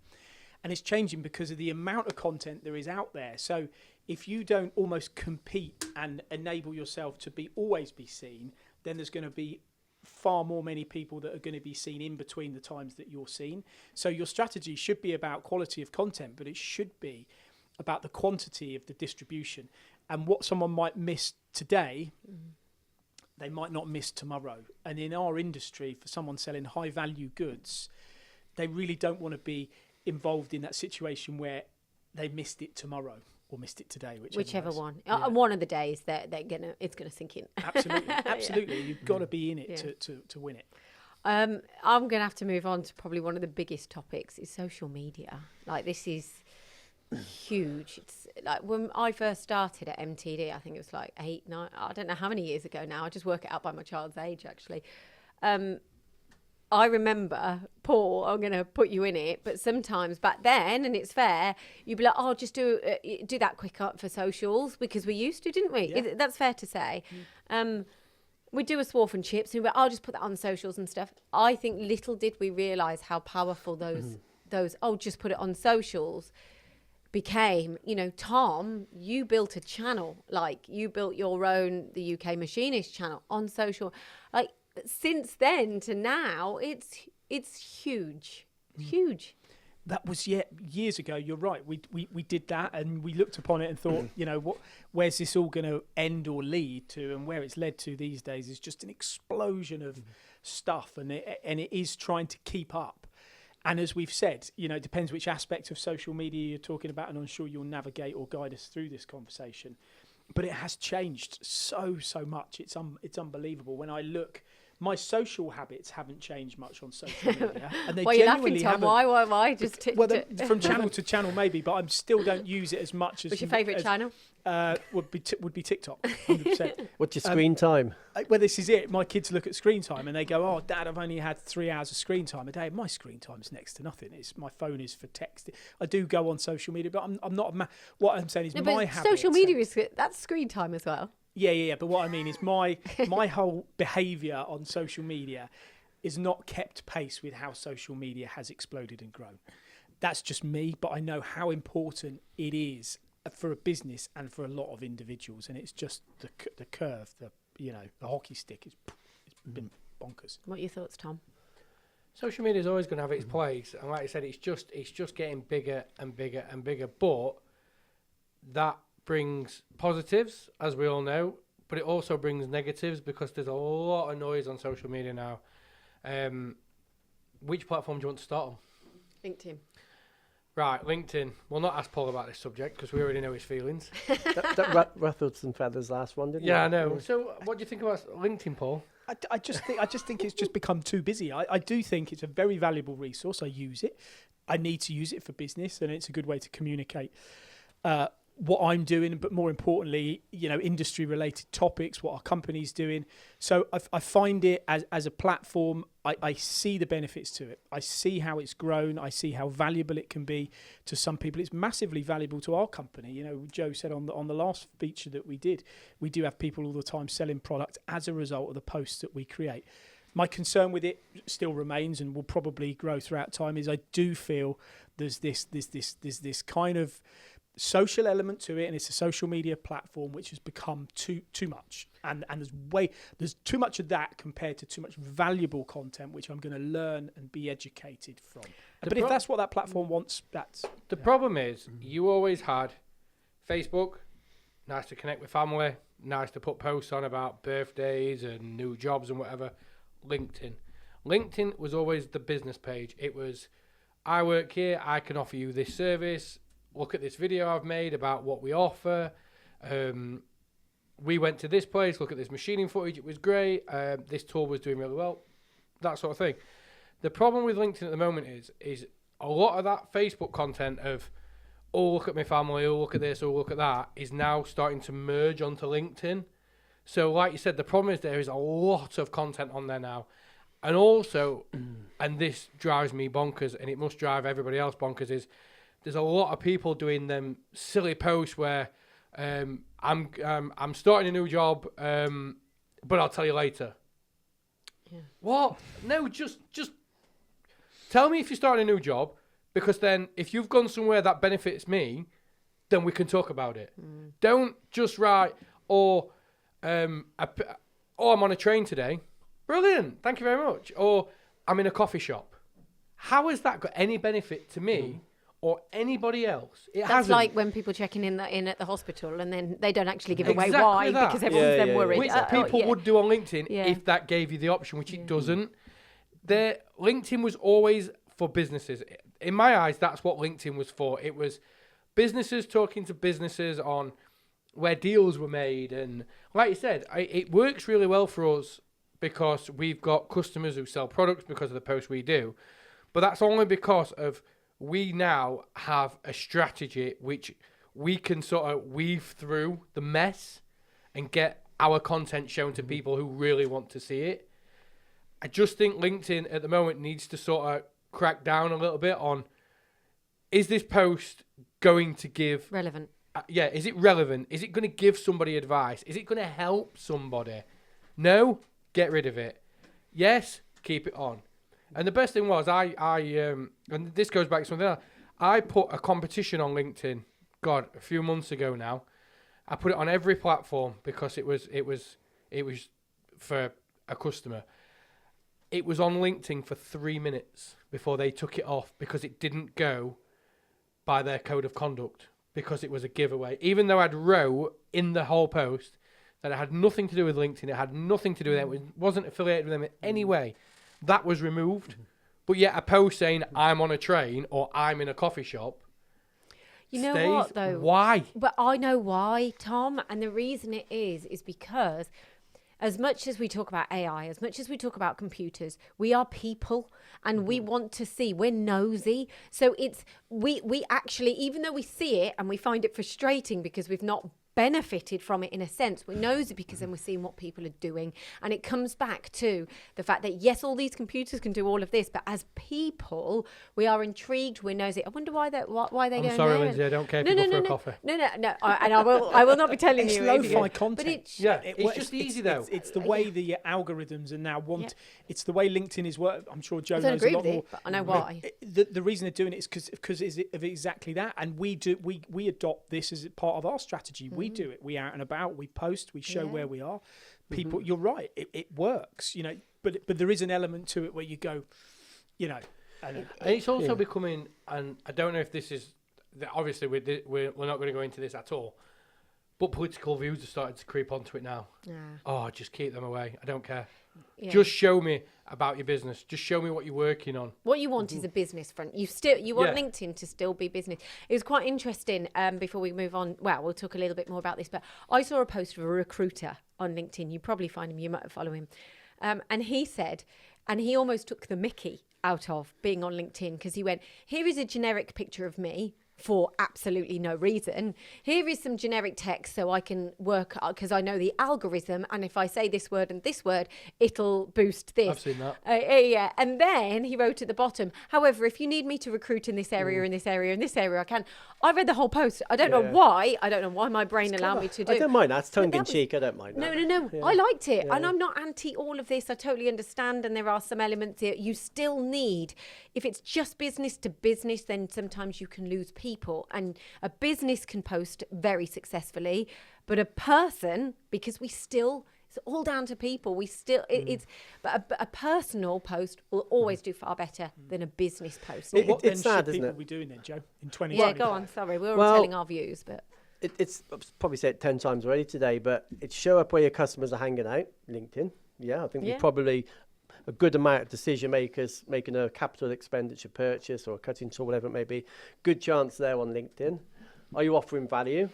And it's changing because of the amount of content there is out there. So if you don't almost compete and enable yourself to always be seen, then there's going to be far more many people that are going to be seen in between the times that you're seen. So your strategy should be about quality of content, but it should be about the quantity of the distribution. And what someone might miss today, they might not miss tomorrow. And in our industry, for someone selling high value goods, they really don't want to be involved in that situation where they missed it tomorrow or missed it today, whichever one. Yeah. One of the days it's gonna sink in. Absolutely. You've got to be in it to win it. I'm gonna have to move on to probably one of the biggest topics is social media. Like, this is huge. It's like when I first started at MTD, I think it was like 8, 9, I don't know how many years ago now. I just work it out by my child's age, actually. I remember, Paul, I'm going to put you in it, but sometimes back then, and it's fair, you'd be like, oh, just do that quick up for socials, because we used to, didn't we? Yeah. That's fair to say. We'd do a swarf and chips, and we'd be like, I'll just put that on socials and stuff. I think little did we realise how powerful those, just put it on socials became. Tom, you built a channel, like you built your own, the UK Machinist channel on social. Like, since then to now, it's huge. That was years ago. You're right. We did that, and we looked upon it and thought, where's this all going to end or lead to? And where it's led to these days is just an explosion of stuff, and it is trying to keep up. And as we've said, it depends which aspect of social media you're talking about, and I'm sure you'll navigate or guide us through this conversation. But it has changed so much. It's unbelievable. When I look, my social habits haven't changed much on social media, and they Why are you laughing, genuinely Tom? haven't. Why? Just From channel to channel maybe, but I still don't use it as much as. What's your favourite channel? Would be TikTok, 100%. What's your screen time? Well, this is it. My kids look at screen time and they go, "Oh, Dad, I've only had 3 hours of screen time a day." My screen time is next to nothing. My phone is for texting. I do go on social media, but I'm not. What I'm saying is my habits. Social media that's screen time as well. Yeah. But what I mean is my whole behaviour on social media is not kept pace with how social media has exploded and grown. That's just me, but I know how important it is for a business and for a lot of individuals, and it's just the curve, the hockey stick. It's been bonkers. What are your thoughts, Tom? Social media is always going to have its place, and like I said, it's just getting bigger and bigger and bigger. But that brings positives, as we all know, but it also brings negatives because there's a lot of noise on social media now. Which platform do you want to start on? LinkedIn. Right, LinkedIn. We'll not ask Paul about this subject because we already know his feelings. that ruffled some feathers last one, didn't it? Yeah, I know. So, what do you think about LinkedIn, Paul? I just think it's just become too busy. I do think it's a very valuable resource. I use it. I need to use it for business, and it's a good way to communicate what I'm doing, but more importantly, industry-related topics, what our company's doing. So I find it as a platform. I see the benefits to it. I see how it's grown. I see how valuable it can be to some people. It's massively valuable to our company. Joe said on the last feature that we do have people all the time selling product as a result of the posts that we create. My concern with it still remains and will probably grow throughout time is I do feel there's this kind of social element to it, and it's a social media platform which has become too much, and there's too much of that compared to too much valuable content which I'm going to learn and be educated from. But if that's what that platform wants, that's the problem is you always had Facebook, nice to connect with family, nice to put posts on about birthdays and new jobs and whatever. LinkedIn was always the business page. It was, I work here, I can offer you this service. Look at this video I've made about what we offer. We went to this place. Look at this machining footage. It was great. This tool was doing really well. That sort of thing. The problem with LinkedIn at the moment is a lot of that Facebook content of, oh, look at my family, oh, look at this, oh, look at that, is now starting to merge onto LinkedIn. So like you said, the problem is there is a lot of content on there now. And also, and this drives me bonkers, and it must drive everybody else bonkers, is there's a lot of people doing them silly posts where I'm starting a new job, but I'll tell you later. Yeah. What? No, just tell me if you're starting a new job, because then if you've gone somewhere that benefits me, then we can talk about it. Don't just write, I'm on a train today. Brilliant, thank you very much. Or I'm in a coffee shop. How has that got any benefit to me? Or anybody else? That's like when people checking in at the hospital and then they don't actually give away why because everyone's then worried. Which people would do on LinkedIn if that gave you the option, which it doesn't. LinkedIn was always for businesses. In my eyes, that's what LinkedIn was for. It was businesses talking to businesses on where deals were made. And like you said, it works really well for us because we've got customers who sell products because of the posts we do. But that's only because of we now have a strategy which we can sort of weave through the mess and get our content shown to people who really want to see it. I just think LinkedIn at the moment needs to sort of crack down a little bit on, is this post going to give... relevant. Is it relevant? Is it going to give somebody advice? Is it going to help somebody? No? Get rid of it. Yes? Keep it on. And the best thing was, and this goes back to something else, I put a competition on LinkedIn, a few months ago now. I put it on every platform because it was for a customer. It was on LinkedIn for 3 minutes before they took it off because it didn't go by their code of conduct, because it was a giveaway. Even though I'd wrote in the whole post that it had nothing to do with LinkedIn, it had nothing to do with them, it wasn't affiliated with them in any way. That was removed. But yet a post saying I'm on a train or I'm in a coffee shop. You know stays. what though? Why? But I know why, Tom. And the reason it is because as much as we talk about AI, as much as we talk about computers, we are people, and we want to see, we're nosy. So it's, we actually, even though we see it and we find it frustrating because we've not benefited from it in a sense, we're nosy because then we're seeing what people are doing. And it comes back to the fact that yes, all these computers can do all of this, but as people, we are intrigued, we're nosy. I wonder why they I'm going sorry, there. Lindsay, I don't care if you go for a coffee. No, and I will not be telling It's you. lo-fi But content. It's just easy though. It's the way the algorithms are now want. It's the way LinkedIn is work. I'm sure Joe I don't knows agree a lot with more. it, but I know why. The reason they're doing it is because of exactly that, and we adopt this as part of our strategy. We do it. We out and about. We post. We show where we are. People, you're right. It works. But there is an element to it where you go, And it's also becoming, and I don't know if this is, obviously we're not going to go into this at all, but political views are starting to creep onto it now. Yeah. Oh, just keep them away. I don't care. Yeah. Just show me about your business. Just show me what you're working on. What you want is a business front. You want LinkedIn to still be business. It was quite interesting. Before we move on, well, we'll talk a little bit more about this. But I saw a post of a recruiter on LinkedIn. You probably find him. You might follow him. And he said, and he almost took the mickey out of being on LinkedIn because he went, "Here is a generic picture of me." For absolutely no reason. Here is some generic text so I can work because I know the algorithm, and if I say this word and this word, it'll boost this. I've seen that. Yeah. And then he wrote at the bottom, however, if you need me to recruit in this area, in this area, in this area, I can. I read the whole post. I don't know why. I don't know why my brain allowed me to do it. I don't mind that. It's tongue in cheek. I don't mind that. No. Yeah. I liked it. And I'm not anti all of this. I totally understand. And there are some elements here. You still need, if it's just business to business, then sometimes you can lose people. And a business can post very successfully, but a person, because it's all down to people. But a personal post will always do far better than a business post. What then it's sad, should isn't people it? be doing then, Joe, in 2020? Yeah, go on. Sorry, we're Well, all telling our views, but It's I've probably said it 10 times already today, but it's show up where your customers are hanging out. LinkedIn. Yeah, I think we probably a good amount of decision makers making a capital expenditure purchase or a cutting tool, whatever it may be. Good chance there on LinkedIn. Are you offering value?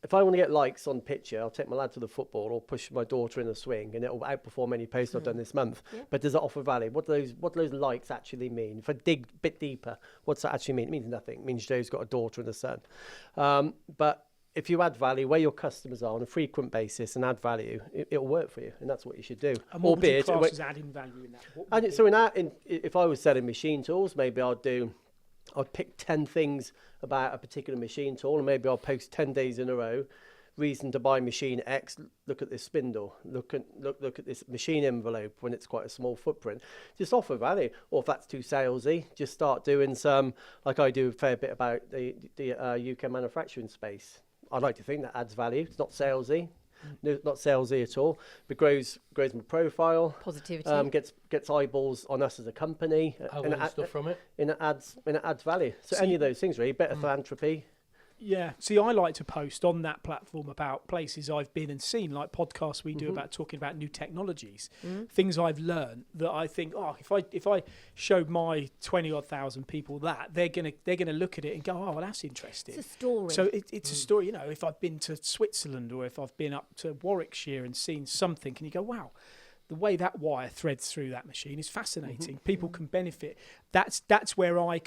If I want to get likes on picture, I'll take my lad to the football or push my daughter in a swing, and it'll outperform any post I've done this month. Yeah. But does it offer value? What do those likes actually mean? If I dig a bit deeper, what's that actually mean? It means nothing. It means Joe's got a daughter and a son. But if you add value where your customers are on a frequent basis and add value, it'll work for you, and that's what you should do. And what would you class as adding value in that? So if I was selling machine tools, maybe I'd pick 10 things about a particular machine tool, and maybe I'll post 10 days in a row. Reason to buy machine X. Look at this spindle. Look at this machine envelope when it's quite a small footprint. Just offer value. Or if that's too salesy, just start doing some, like I do a fair bit about the UK manufacturing space. I'd like to think that adds value. It's not salesy. No, not salesy at all, but grows my profile. Positivity. Gets eyeballs on us as a company. I learn stuff from it. And it adds value. So any of those things really, better philanthropy. Yeah. See, I like to post on that platform about places I've been and seen, like podcasts we do about talking about new technologies, things I've learned that I think, if I showed my 20,000 people that, they're gonna look at it and go, oh, well, that's interesting. It's a story. So it's a story. If I've been to Switzerland or if I've been up to Warwickshire and seen something, and you go, wow. The way that wire threads through that machine is fascinating. People can benefit. That's where I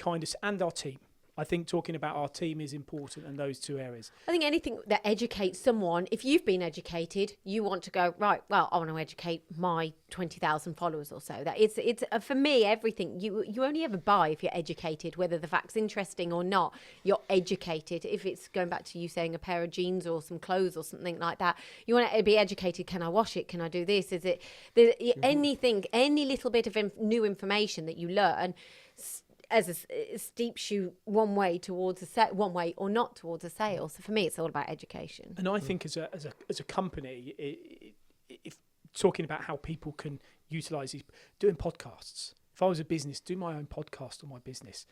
and our team. I think talking about our team is important in those two areas. I think anything that educates someone, if you've been educated, you want to go, right, well, I want to educate my 20,000 followers or so. That it's for me, everything, you only ever buy if you're educated, whether the fact's interesting or not, you're educated. If it's going back to you saying a pair of jeans or some clothes or something like that, you want to be educated. Can I wash it? Can I do this? Is it anything, any little bit of new information that you learn as a steeps you one way or not towards a sale. So for me, it's all about education. And I think as a company, if talking about how people can utilise these, doing podcasts. If I was a business, do my own podcast on my business.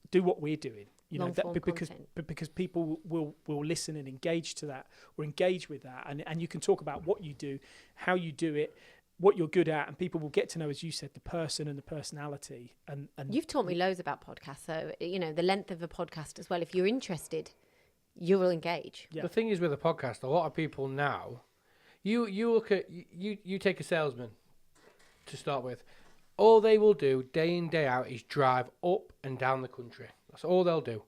Do what we're doing, because people will listen and engage to that or engage with that, and you can talk about what you do, how you do it, what you're good at, and people will get to know, as you said, the person and the personality. And you've taught me loads about podcasts, so the length of a podcast as well. If you're interested, you will engage. Yeah. The thing is with a podcast, a lot of people now, You look at you take a salesman to start with. All they will do day in, day out is drive up and down the country. That's all they'll do.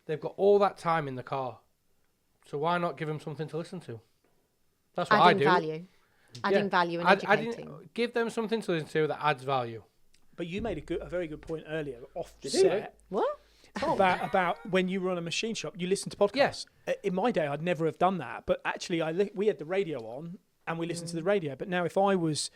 They've got all that time in the car. So why not give them something to listen to? That's what I do. Adding value and educating. Give them something to listen to that adds value. But you made a very good point earlier off set. What? About when you run a machine shop, you listen to podcasts. Yeah. In my day, I'd never have done that. But actually, we had the radio on and we listened to the radio. But now if I was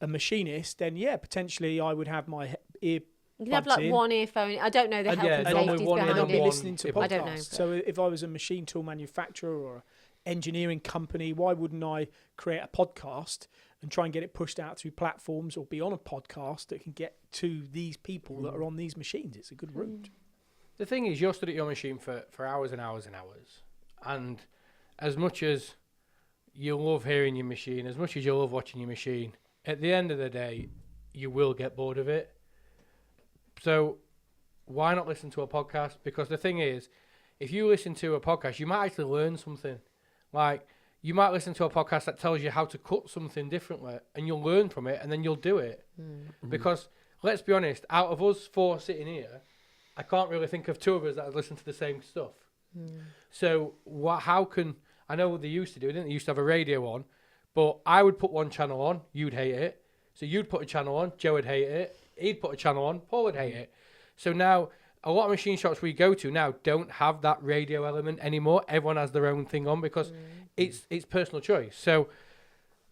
a machinist, then potentially I would have my ear. You can have like one earphone. I don't know the health and safety behind it. Listening to podcasts. I don't know. So if I was a machine tool manufacturer or engineering company, why wouldn't I create a podcast and try and get it pushed out through platforms or be on a podcast that can get to these people that are on these machines? It's a good route. The thing is, you're stood at your machine for hours and hours and hours. And as much as you love hearing your machine, as much as you love watching your machine, at the end of the day, you will get bored of it. So why not listen to a podcast? Because the thing is, if you listen to a podcast, you might actually learn something. Like, you might listen to a podcast that tells you how to cut something differently, and you'll learn from it, and then you'll do it. Because, let's be honest, out of us four sitting here, I can't really think of two of us that have listened to the same stuff. So how can... I know what they used to do, didn't they? They used to have a radio on, but I would put one channel on, you'd hate it. So you'd put a channel on, Joe would hate it. He'd put a channel on, Paul would hate it. So now, a lot of machine shops we go to now don't have that radio element anymore. Everyone has their own thing on because it's personal choice. So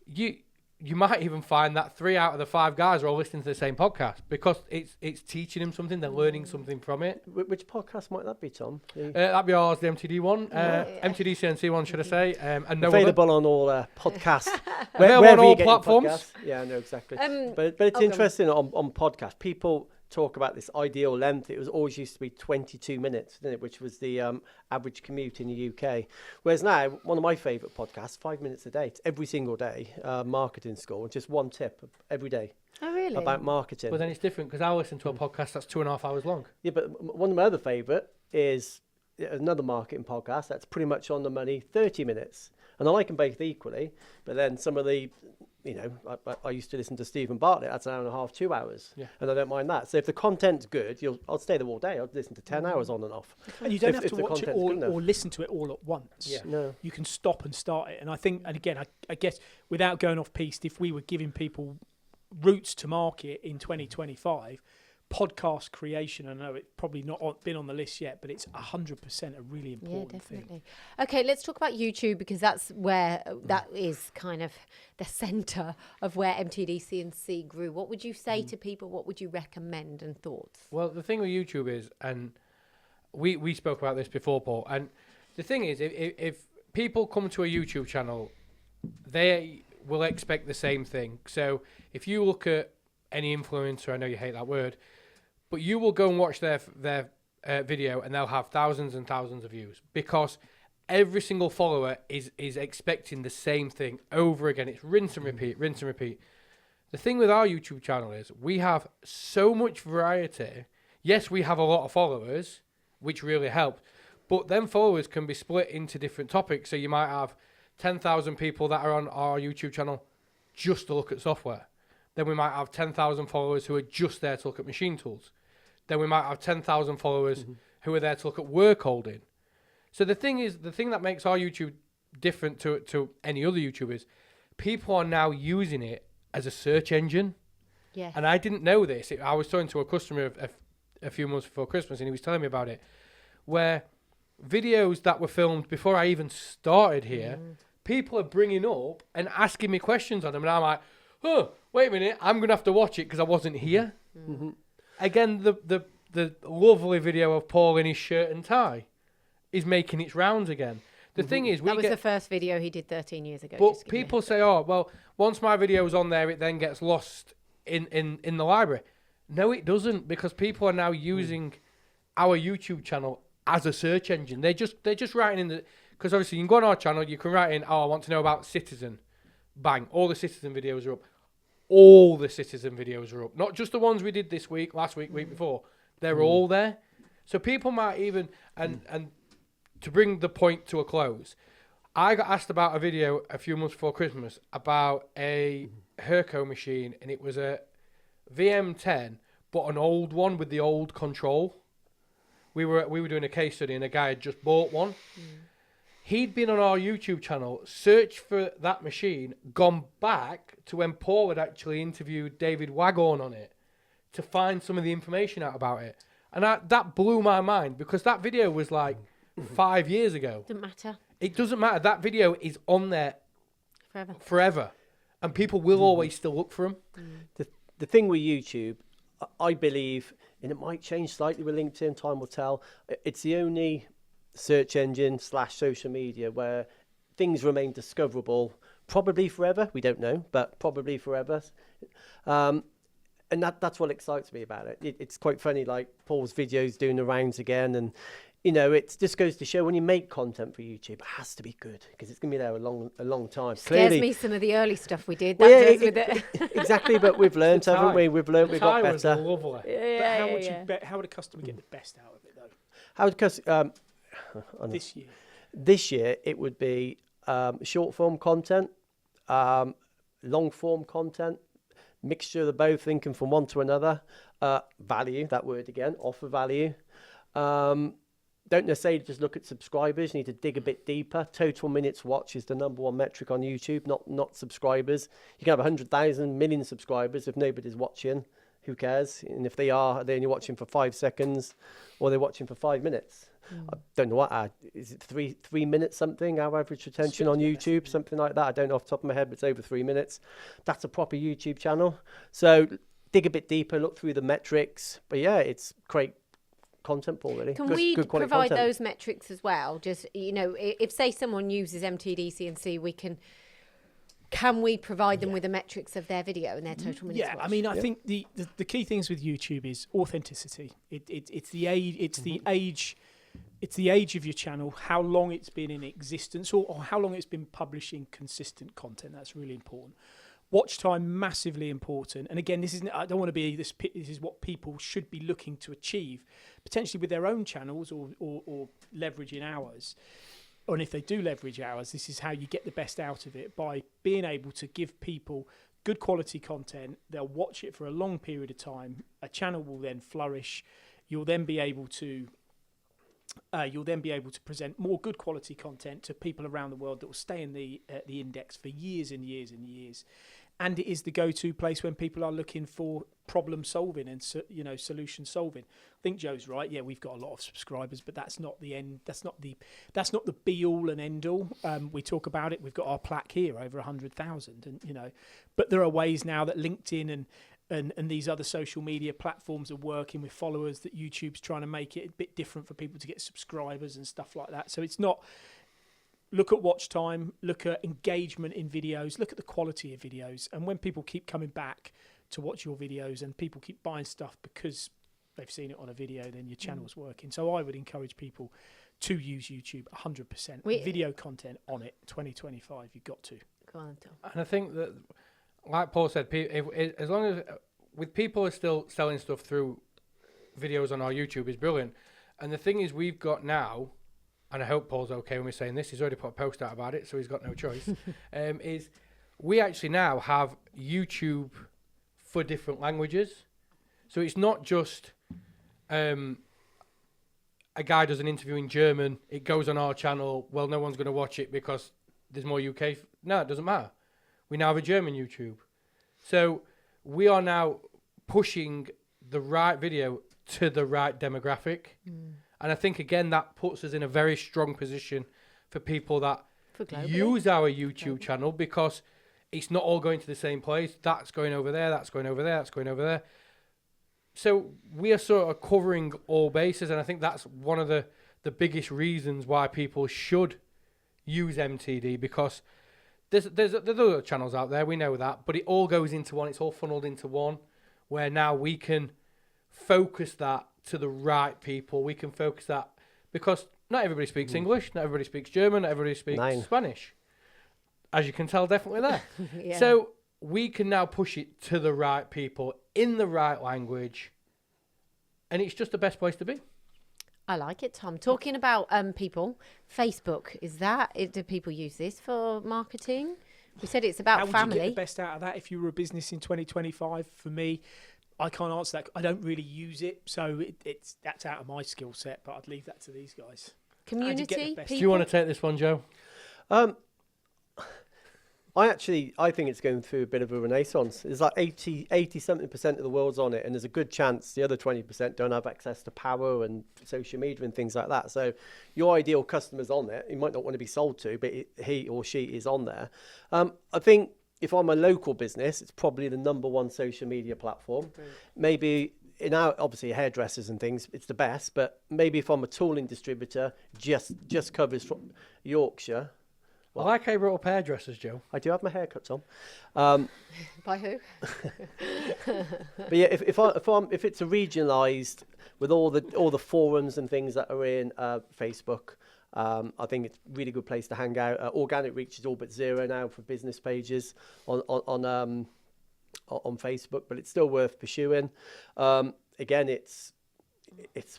you might even find that 3 out of the 5 guys are all listening to the same podcast because it's teaching them something. They're learning something from it. Which podcast might that be, Tom? That'd be ours, the MTD one, MTDCNC one, should I say? And no available on all podcasts. Available on all platforms. Yeah, I know exactly. But it's interesting on podcasts. People talk about this ideal length. It was always used to be 22 minutes, didn't it? Which was the average commute in the UK. Whereas now, one of my favourite podcasts, 5 minutes a day. It's every single day, marketing school. Just one tip every day. Oh, really? About marketing. Well, then it's different because I listen to a podcast that's 2.5 hours long. Yeah, but one of my other favourite is another marketing podcast that's pretty much on the money, 30 minutes. And I like them both equally. But then some of the... I used to listen to Stephen Bartlett. That's an hour and a half, 2 hours, and I don't mind that. So if the content's good, I'll stay there all day. I'll listen to 10 hours on and off. And you don't have to watch it all or listen to it all at once. Yeah. No. You can stop and start it. And I think, and again, I guess without going off piste, if we were giving people routes to market in 2025, podcast creation, I know it's probably not been on the list yet, but it's 100% a really important thing. Okay, let's talk about YouTube because that's where that is kind of the centre of where MTDCNC grew. What would you say to people? What would you recommend and thoughts? Well, the thing with YouTube is, and we spoke about this before, Paul, and the thing is, if people come to a YouTube channel, they will expect the same thing. So if you look at any influencer, I know you hate that word, but you will go and watch their video and they'll have thousands and thousands of views because every single follower is expecting the same thing over again. It's rinse and repeat, rinse and repeat. The thing with our YouTube channel is we have so much variety. Yes, we have a lot of followers, which really helps, but then followers can be split into different topics. So you might have 10,000 people that are on our YouTube channel just to look at software. Then we might have 10,000 followers who are just there to look at machine tools. Then we might have 10,000 followers who are there to look at work holding. So the thing that makes our YouTube different to any other YouTubers, people are now using it as a search engine. Yeah. And I didn't know this. I was talking to a customer a few months before Christmas and he was telling me about it, where videos that were filmed before I even started here, people are bringing up and asking me questions on them. And I'm like, oh, wait a minute, I'm going to have to watch it because I wasn't here. Again, the lovely video of Paul in his shirt and tie is making its rounds again. The thing is, that was the first video he did 13 years ago. But people say, oh, well, once my video's on there, it then gets lost in the library. No, it doesn't, because people are now using our YouTube channel as a search engine. They're just writing in the... Because obviously you can go on our channel, you can write in, oh, I want to know about Citizen. Bang, all the Citizen videos are up. All the Citizen videos are up. Not just the ones we did this week, last week, week before. They're all there. So people might even... And to bring the point to a close, I got asked about a video a few months before Christmas about a Herco machine, and it was a VM10, but an old one with the old control. We were doing a case study, and a guy had just bought one. He'd been on our YouTube channel, searched for that machine, gone back to when Paul had actually interviewed David Waghorn on it to find some of the information out about it. And that blew my mind, because that video was like 5 years ago. Doesn't matter. It doesn't matter. That video is on there forever. And people will always still look for them. The thing with YouTube, I believe, and it might change slightly with LinkedIn, time will tell, it's the only search engine / social media where things remain discoverable, probably forever. We don't know, but probably forever. And that's what excites me about it. It's quite funny, like Paul's videos doing the rounds again. And, you know, it just goes to show when you make content for YouTube, it has to be good, because it's going to be there a long time. Scares me, some of the early stuff we did. Exactly, but we've learned, haven't we? We've learned, we've got better. Lovely. How would a customer get the best out of it, though? How would customer... This year? This year, it would be short form content, long form content, mixture of the both, thinking from one to another. Value, that word again, offer value. Don't necessarily just look at subscribers. You need to dig a bit deeper. Total minutes watched is the #1 metric on YouTube, not subscribers. You can have 100,000 million subscribers if nobody's watching. Who cares? And if they are they only watching for 5 seconds, or they're watching for 5 minutes. I don't know what is it, 3 minutes something, our average retention on YouTube, something like that. I don't know off the top of my head, but it's over 3 minutes. That's a proper YouTube channel. So dig a bit deeper, look through the metrics. But yeah, it's great content, Paul, really. Can we provide those metrics as well? Just, you know, if say someone uses MTDCNC, can we provide them with the metrics of their video and their total minutes watched? I mean, I think the key things with YouTube is authenticity. It's the age. It's the age of your channel, how long it's been in existence, or how long it's been publishing consistent content. That's really important. Watch time, massively important. And again, I don't want to be this is what people should be looking to achieve, potentially with their own channels or leveraging ours. And if they do leverage ours, this is how you get the best out of it, by being able to give people good quality content. They'll watch it for a long period of time. A channel will then flourish. You'll then be able to present more good quality content to people around the world that will stay in the index for years and years and years. And it is the go-to place when people are looking for problem solving and solution solving. I think Joe's right. Yeah, we've got a lot of subscribers, but that's not the end. That's not the be all and end all. We talk about it. We've got our plaque here, over 100,000, and but there are ways now that LinkedIn and these other social media platforms are working with followers, that YouTube's trying to make it a bit different for people to get subscribers and stuff like that. So it's not, look at watch time, look at engagement in videos, look at the quality of videos. And when people keep coming back to watch your videos and people keep buying stuff because they've seen it on a video, then your channel's working. So I would encourage people to use YouTube 100%. Video content on it, 2025, you've got to. Go on, Tom. And I think that, like Paul said, as long as with people are still selling stuff through videos on our YouTube is brilliant. And the thing is, we've got now, and I hope Paul's okay when we're saying this, he's already put a post out about it, so he's got no choice, is we actually now have YouTube for different languages. So it's not just a guy does an interview in German, it goes on our channel, well, no one's going to watch it because there's more UK. No, it doesn't matter. We now have a German YouTube. So we are now pushing the right video to the right demographic. And I think, again, that puts us in a very strong position for people that use our YouTube channel, because it's not all going to the same place. That's going over there, that's going over there, that's going over there. So we are sort of covering all bases, and I think that's one of the biggest reasons why people should use MTD, because there's other channels out there, we know that, but it all goes into one, it's all funneled into one, where now we can focus that to the right people. We can focus that, because not everybody speaks English, not everybody speaks German, not everybody speaks Spanish, as you can tell definitely there. Yeah. So we can now push it to the right people in the right language, and it's just the best place to be. I like it, Tom. Talking about people, Facebook, do people use this for marketing? We said it's about How would family. you get the best out of that if you were a business in 2025? For me, I can't answer that. I don't really use it, so that's out of my skill set, but I'd leave that to these guys. Community, people. Do you want to take this one, Joe? I think it's going through a bit of a renaissance. There's like 80-something% of the world's on it, and there's a good chance the other 20% don't have access to power and social media and things like that. So your ideal customer's on it. You might not want to be sold to, but he or she is on there. I think if I'm a local business, it's probably the number one social media platform. Maybe obviously hairdressers and things, it's the best, but maybe if I'm a tooling distributor, just covers from Yorkshire. I like how you brought up hairdressers, Joe. I do have my hair cut, Tom. By who? But yeah, if it's a regionalised with all the forums and things that are in Facebook, I think it's a really good place to hang out. Organic reach is all but zero now for business pages on Facebook, but it's still worth pursuing. Again, it's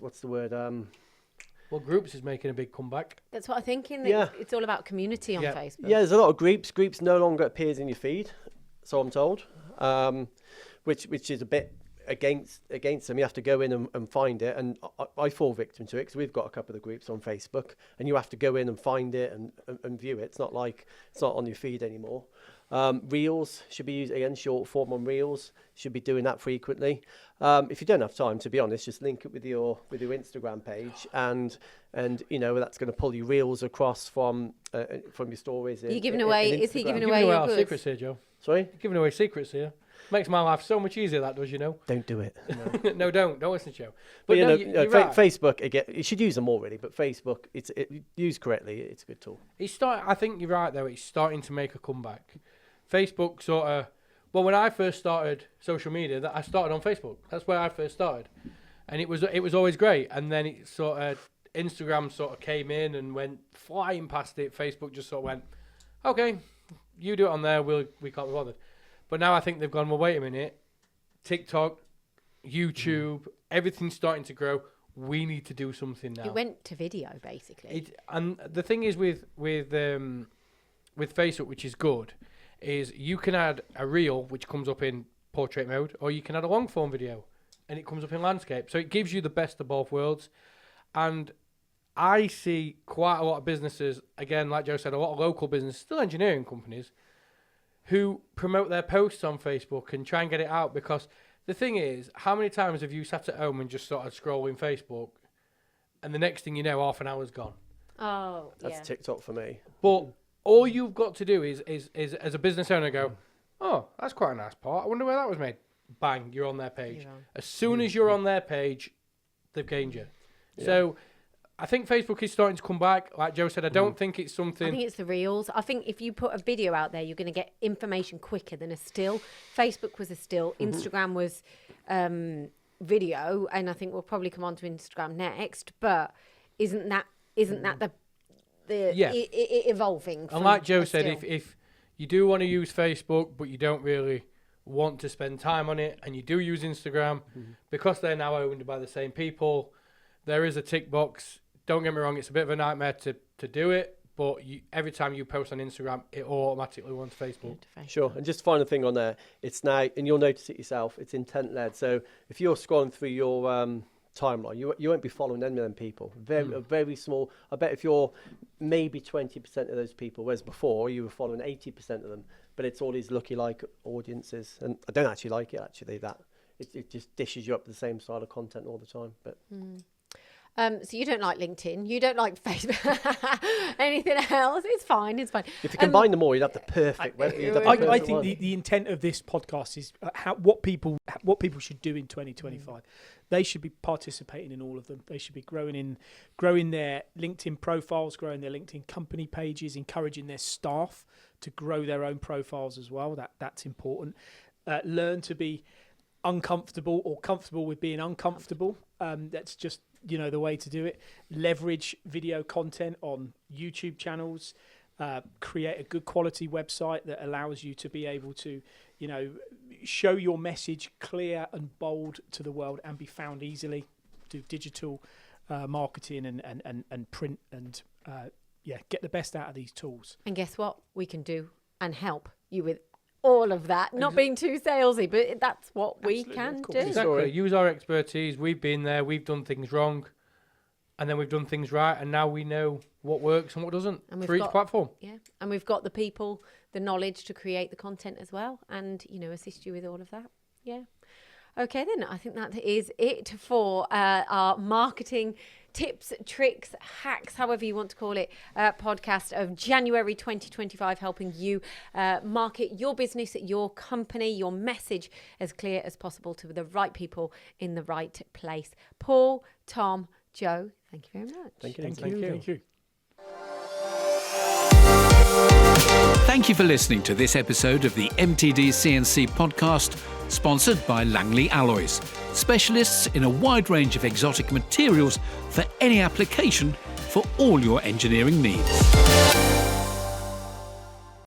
what's the word? Well, groups is making a big comeback. That's what I'm thinking. Yeah. It's all about community on Facebook. Yeah, there's a lot of groups. Groups no longer appears in your feed, so I'm told, which is a bit against them. You have to go in and find it, and I fall victim to it because we've got a couple of the groups on Facebook, and you have to go in and find it and view it. It's not on your feed anymore. Reels should be used again, short form on Reels. Should be doing that frequently. If you don't have time, to be honest, just link it with your Instagram page, and that's going to pull your Reels across from your stories. Are you giving away? Is he giving away Giving your our goods? secrets here, Joe. Sorry? You're giving away secrets here. Makes my life so much easier, that does, Don't do it. No, don't listen to Joe. But you're right. Facebook again. You should use them all really, but Facebook, used correctly, it's a good tool. I think you're right though. It's starting to make a comeback. Facebook sort of. Well, when I first started social media, I started on Facebook. That's where I first started, and it was always great. And then it sort of Instagram sort of came in and went flying past it. Facebook just sort of went, okay, you do it on there. We can't be bothered. But now I think they've gone, well, wait a minute. TikTok, YouTube, everything's starting to grow. We need to do something now. It went to video, basically. And the thing is with Facebook, which is good, is you can add a reel, which comes up in portrait mode, or you can add a long form video, and it comes up in landscape. So it gives you the best of both worlds. And I see quite a lot of businesses, again, like Joe said, a lot of local businesses, still engineering companies, who promote their posts on Facebook and try and get it out. Because the thing is, how many times have you sat at home and just started scrolling Facebook, and the next thing you know, half an hour's gone? Oh, That's TikTok for me. But all you've got to do is as a business owner go, oh, that's quite a nice part. I wonder where that was made. Bang, you're on their page. As soon as you're on their page, they've gained you. Yeah. So I think Facebook is starting to come back. Like Joe said, I don't think it's something. I think it's the reels. I think if you put a video out there, you're going to get information quicker than a still. Facebook was a still. Instagram was video, and I think we'll probably come on to Instagram next. But isn't that the evolving? And like Joe said, if you do want to use Facebook, but you don't really want to spend time on it, and you do use Instagram, because they're now owned by the same people, there is a tick box. Don't get me wrong, it's a bit of a nightmare to do it, but every time you post on Instagram, it automatically runs Facebook. Sure, and just final thing on there, it's now, and you'll notice it yourself, it's intent-led. So if you're scrolling through your timeline, you won't be following any of them people. Very small. I bet if you're maybe 20% of those people, whereas before you were following 80% of them, but it's all these looky-like audiences, and I don't actually like it, actually, that. It just dishes you up with the same style of content all the time, but... So you don't like LinkedIn, you don't like Facebook, anything else? It's fine. If you combine them all, you'd have the perfect. I think the intent of this podcast is what people should do in 2025. They should be participating in all of them. They should be growing their LinkedIn profiles, growing their LinkedIn company pages, encouraging their staff to grow their own profiles as well. That's important. Learn to be uncomfortable or comfortable with being uncomfortable. That's just the way to do it. Leverage video content on YouTube channels. Create a good quality website that allows you to be able to show your message clear and bold to the world and be found easily. Do digital marketing and print and get the best out of these tools. And guess what? We can do and help you with all of that. Not being too salesy, but that's what we can do. Exactly. Use our expertise. We've been there. We've done things wrong, and then we've done things right, and now we know what works and what doesn't for each platform. Yeah, and we've got the people, the knowledge to create the content as well, and assist you with all of that. Yeah. Okay, then I think that is it for our marketing tips, tricks, hacks, however you want to call it, podcast of January 2025, helping you market your business, your company, your message as clear as possible to the right people in the right place. Paul, Tom, Joe, thank you very much. Thank you. Thank you for listening to this episode of the MTDCNC podcast, sponsored by Langley Alloys, specialists in a wide range of exotic materials for any application for all your engineering needs.